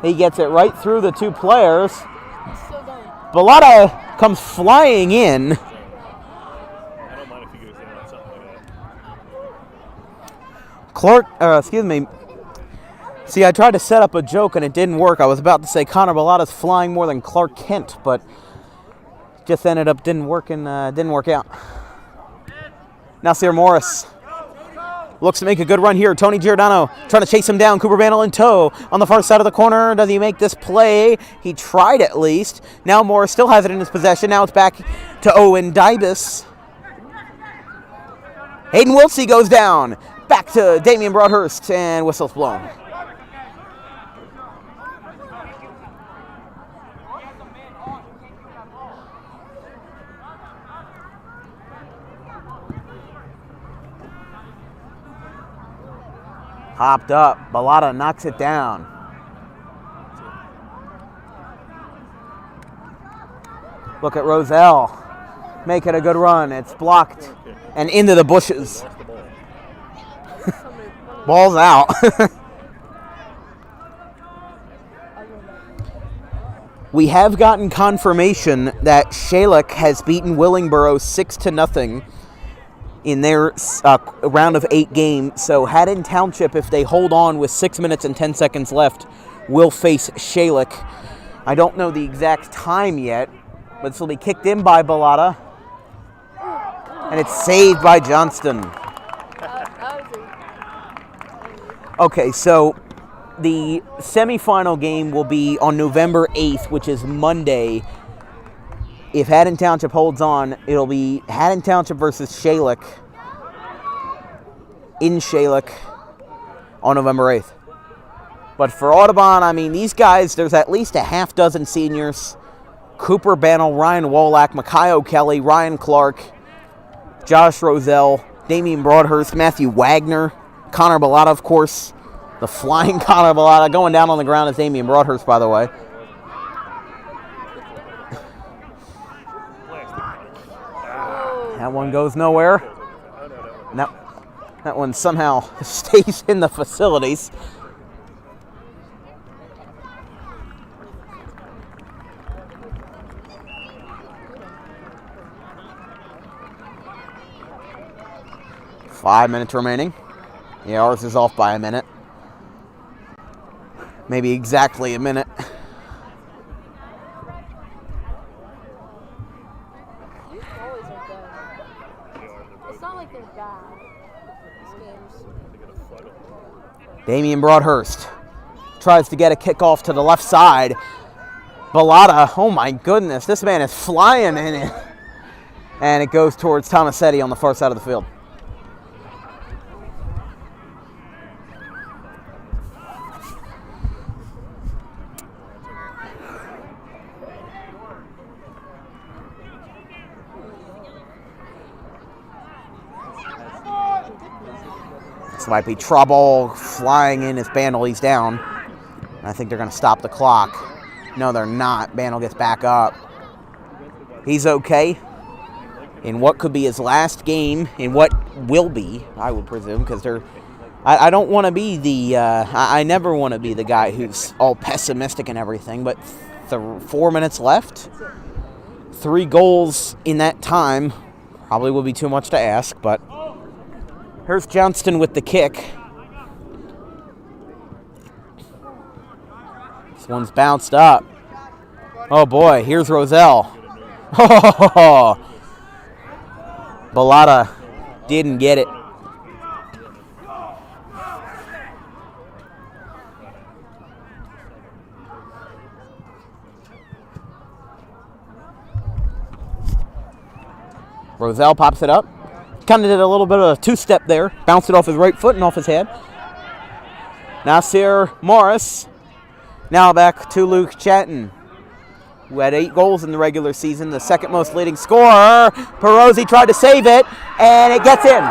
He gets it right through the 2 players. Bellata comes flying in. I don't mind if he goes down on something like that. See, I tried to set up a joke and it didn't work. I was about to say Connor Bellata's flying more than Clark Kent, but just ended up didn't work out. Nasir Morris looks to make a good run here. Tony Giordano trying to chase him down. Cooper Bannell in tow on the far side of the corner. Does he make this play? He tried at least. Now Morris still has it in his possession. Now it's back to Owen Dybus. Hayden Wiltsey goes down. Back to Damian Broadhurst, and whistle's blown. Hopped up. Bellata knocks it down. Look at Roselle. Making a good run. It's blocked and into the bushes. Ball's out. We have gotten confirmation that Shalick has beaten Willingboro 6-0 in their round of 8 game. So Haddon Township, if they hold on with 6 minutes and 10 seconds left, will face Shalick. I don't know the exact time yet, but this will be kicked in by Bellata. And it's saved by Johnston. Okay, so the semifinal game will be on November 8th, which is Monday. If Haddon Township holds on, it'll be Haddon Township versus Shalick in Shalick on November 8th. But for Audubon, I mean, these guys, there's at least a half dozen seniors. Cooper Bannell, Ryan Wolack, Mikaio Kelly, Ryan Clark, Josh Roselle, Damian Broadhurst, Matthew Wagner, Connor Bellata, of course. The flying Connor Bellata going down on the ground is Damian Broadhurst, by the way. That one goes nowhere. No, that one somehow stays in the facilities. Five minutes remaining. Yeah, ours is off by a minute. Maybe exactly a minute. These boys are good. It's not like they're bad. These games. Damian Broadhurst tries to get a kickoff to the left side. Bellata, oh my goodness, this man is flying in it. And it goes towards Tomasetti on the far side of the field. This might be trouble. Flying in as Bandel, he's down. I think they're going to stop the clock. No, they're not. Bandel gets back up. He's okay in what could be his last game, in what will be, I would presume, because I don't want to be the, I never want to be the guy who's all pessimistic and everything, but 4 minutes left, 3 goals in that time, probably would be too much to ask, but here's Johnston with the kick. This one's bounced up. Oh boy, here's Roselle. Oh, Bellata didn't get it. Roselle pops it up. Kind of did a little bit of a two-step there. Bounced it off his right foot and off his head. Nasir Morris. Now back to Luke Chatton, who had 8 goals in the regular season, the second most leading scorer. Perosi tried to save it, and it gets in.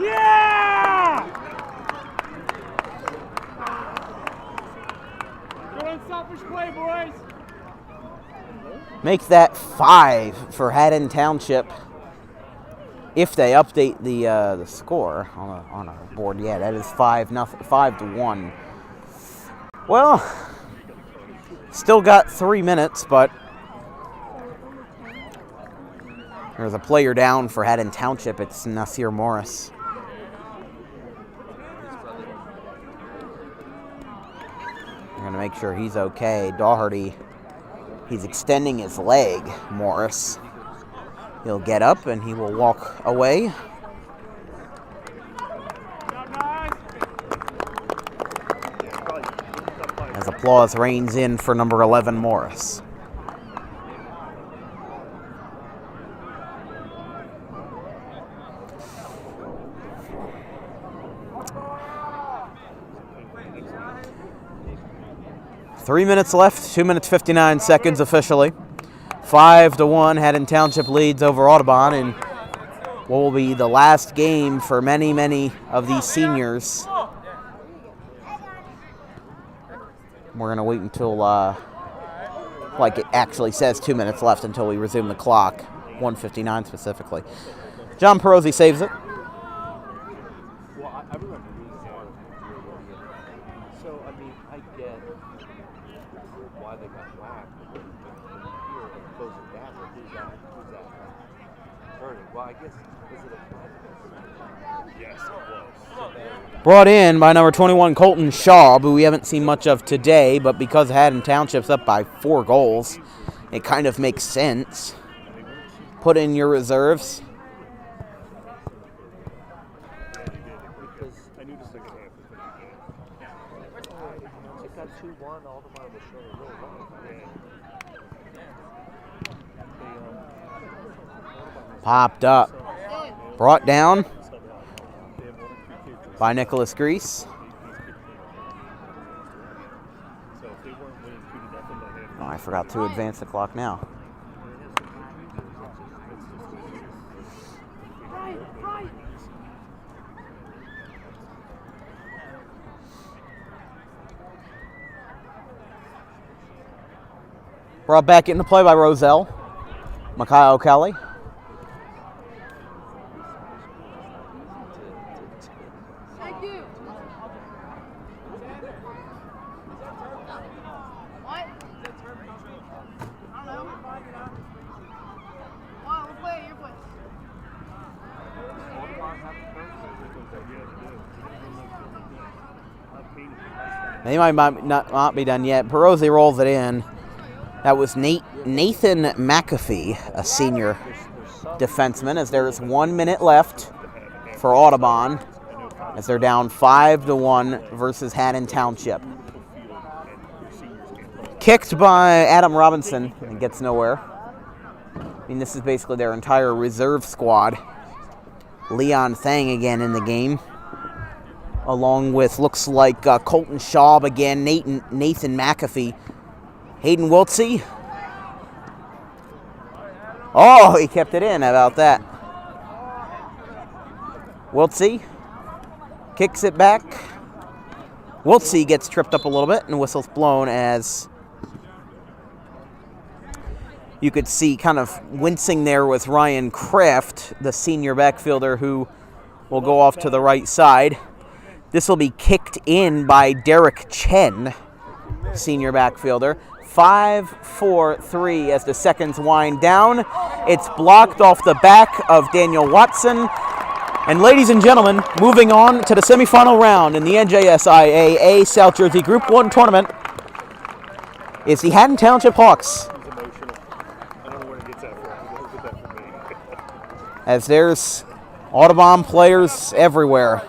Yeah! Good unselfish play, boys. Makes that 5 for Haddon Township. If they update the score on our board, yeah, that is 5-1. Well, still got 3 minutes, but there's a player down for Haddon Township. It's Nasir Morris. I'm going to make sure he's okay. Daugherty, he's extending his leg, Morris. He'll get up and he will walk away. As applause rains in for number 11, Morris. Three minutes left, 2 minutes 59 seconds officially. 5-1, Haddon Township leads over Audubon in what will be the last game for many, many of these seniors. We're going to wait until, like it actually says, 2 minutes left until we resume the clock, 1:59 specifically. John Perosi saves it. Well, I remember so, I mean, I get why they got whacked, but when you hear it close it down, like, who's that turning? Well, I guess, is it a Yes, it was. Brought in by number 21, Colton Shaw, who we haven't seen much of today, but because Haddon Township's up by 4 goals, it kind of makes sense. Put in your reserves. because I knew the second half was going to be good. It got 2-1, all the while was showing a little wrong. Popped up. Brought down by Nicholas Grease. Oh, I forgot to advance the clock now. Brought back into play by Roselle. Micaiah O'Kelly. Thank you. What? I don't know. What play? Your place. They might not be done yet. Perosi rolls it in. That was Nathan McAfee, a senior defenseman, as there is 1 minute left for Audubon, as they're down 5-1 versus Haddon Township. Kicked by Adam Robinson and gets nowhere. I mean, this is basically their entire reserve squad. Leon Thang again in the game, along with, looks like Colton Schaub again, Nathan McAfee, Hayden Wiltsey. Oh, he kept it in. How about that? Wiltsey kicks it back. Wiltsey gets tripped up a little bit, and whistle's blown as you could see kind of wincing there with Ryan Kraft, the senior backfielder, who will go off to the right side. This will be kicked in by Derek Chen, senior backfielder. 5-4-3 as the seconds wind down. It's blocked off the back of Daniel Watson. And ladies and gentlemen, moving on to the semifinal round in the NJSIAA South Jersey Group 1 tournament is the Haddon Township Hawks. He's emotional. I don't know where he gets that from. He doesn't get that from me. As there's Audubon players everywhere.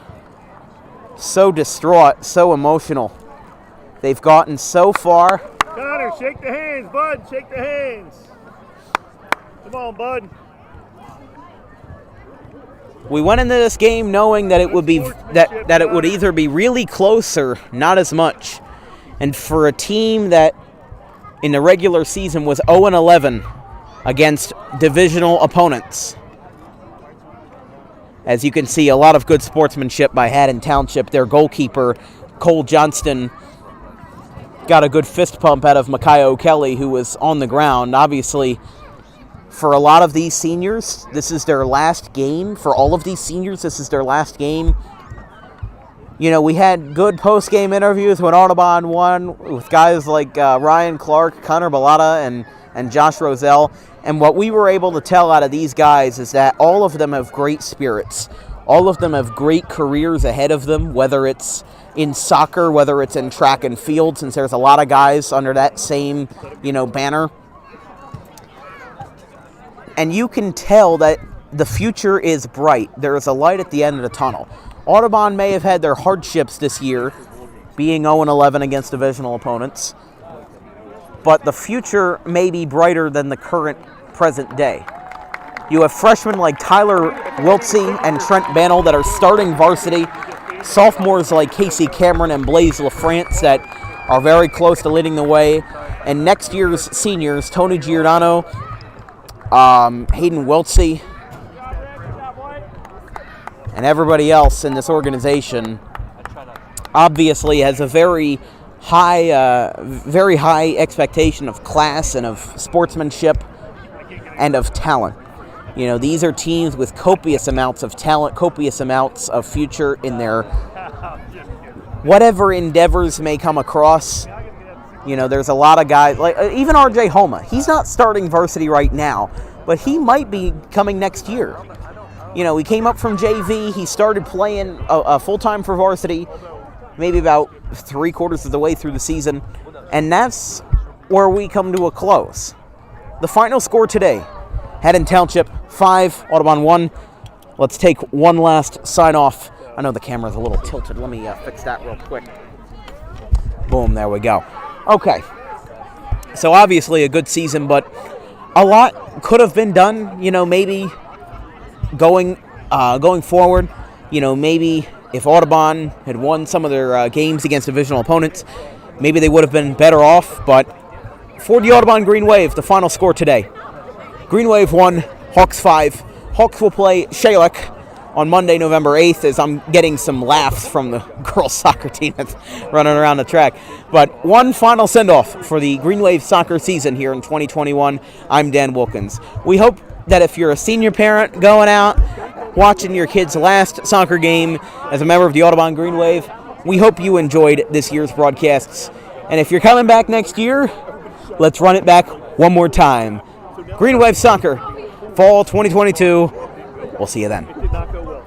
So distraught, so emotional. They've gotten so far. Connor, shake the hands, bud. Shake the hands. Come on, bud. We went into this game knowing that it would be that it would either be really close or not as much. And for a team that in the regular season was 0-11 against divisional opponents, as you can see, a lot of good sportsmanship by Haddon Township. Their goalkeeper, Cole Johnston, got a good fist pump out of Micaiah O'Kelly, who was on the ground. Obviously, for a lot of these seniors, this is their last game. For all of these seniors, this is their last game. You know, we had good post-game interviews when Audubon won with guys like Ryan Clark, Connor Bellata, and Josh Roselle. And what we were able to tell out of these guys is that all of them have great spirits. All of them have great careers ahead of them, whether it's in soccer, whether it's in track and field, since there's a lot of guys under that same, banner. And you can tell that the future is bright. There is a light at the end of the tunnel. Audubon may have had their hardships this year, being 0-11 against divisional opponents, but the future may be brighter than the current present day. You have freshmen like Tyler Wiltsey and Trent Bannell that are starting varsity, sophomores like Casey Cameron and Blaze LaFrance that are very close to leading the way, and next year's seniors, Tony Giordano, Hayden Wiltsey, and everybody else in this organization obviously has a very high expectation of class and of sportsmanship and of talent. These are teams with copious amounts of talent, copious amounts of future in their whatever endeavors may come across. There's a lot of guys, like even RJ Homa. He's not starting varsity right now, but he might be coming next year. He came up from JV. He started playing a full-time for varsity maybe about 3/4 of the way through the season, and that's where we come to a close. The final score today, Haddon Township 5, Audubon 1. Let's take one last sign-off. I know the camera's a little tilted. Let me fix that real quick. Boom, there we go. Okay. So obviously a good season, but a lot could have been done, maybe going forward. Maybe if Audubon had won some of their games against divisional opponents, maybe they would have been better off. But for the Audubon Green Wave, the final score today, Green Wave 1, Hawks 5. Hawks will play Shalek on Monday, November 8th, as I'm getting some laughs from the girls' soccer team that's running around the track. But one final send-off for the Green Wave soccer season here in 2021. I'm Dan Wilkins. We hope that if you're a senior parent going out, watching your kid's last soccer game as a member of the Audubon Green Wave, we hope you enjoyed this year's broadcasts. And if you're coming back next year, let's run it back one more time. Green Wave Soccer, Fall 2022. We'll see you then. It did not go well.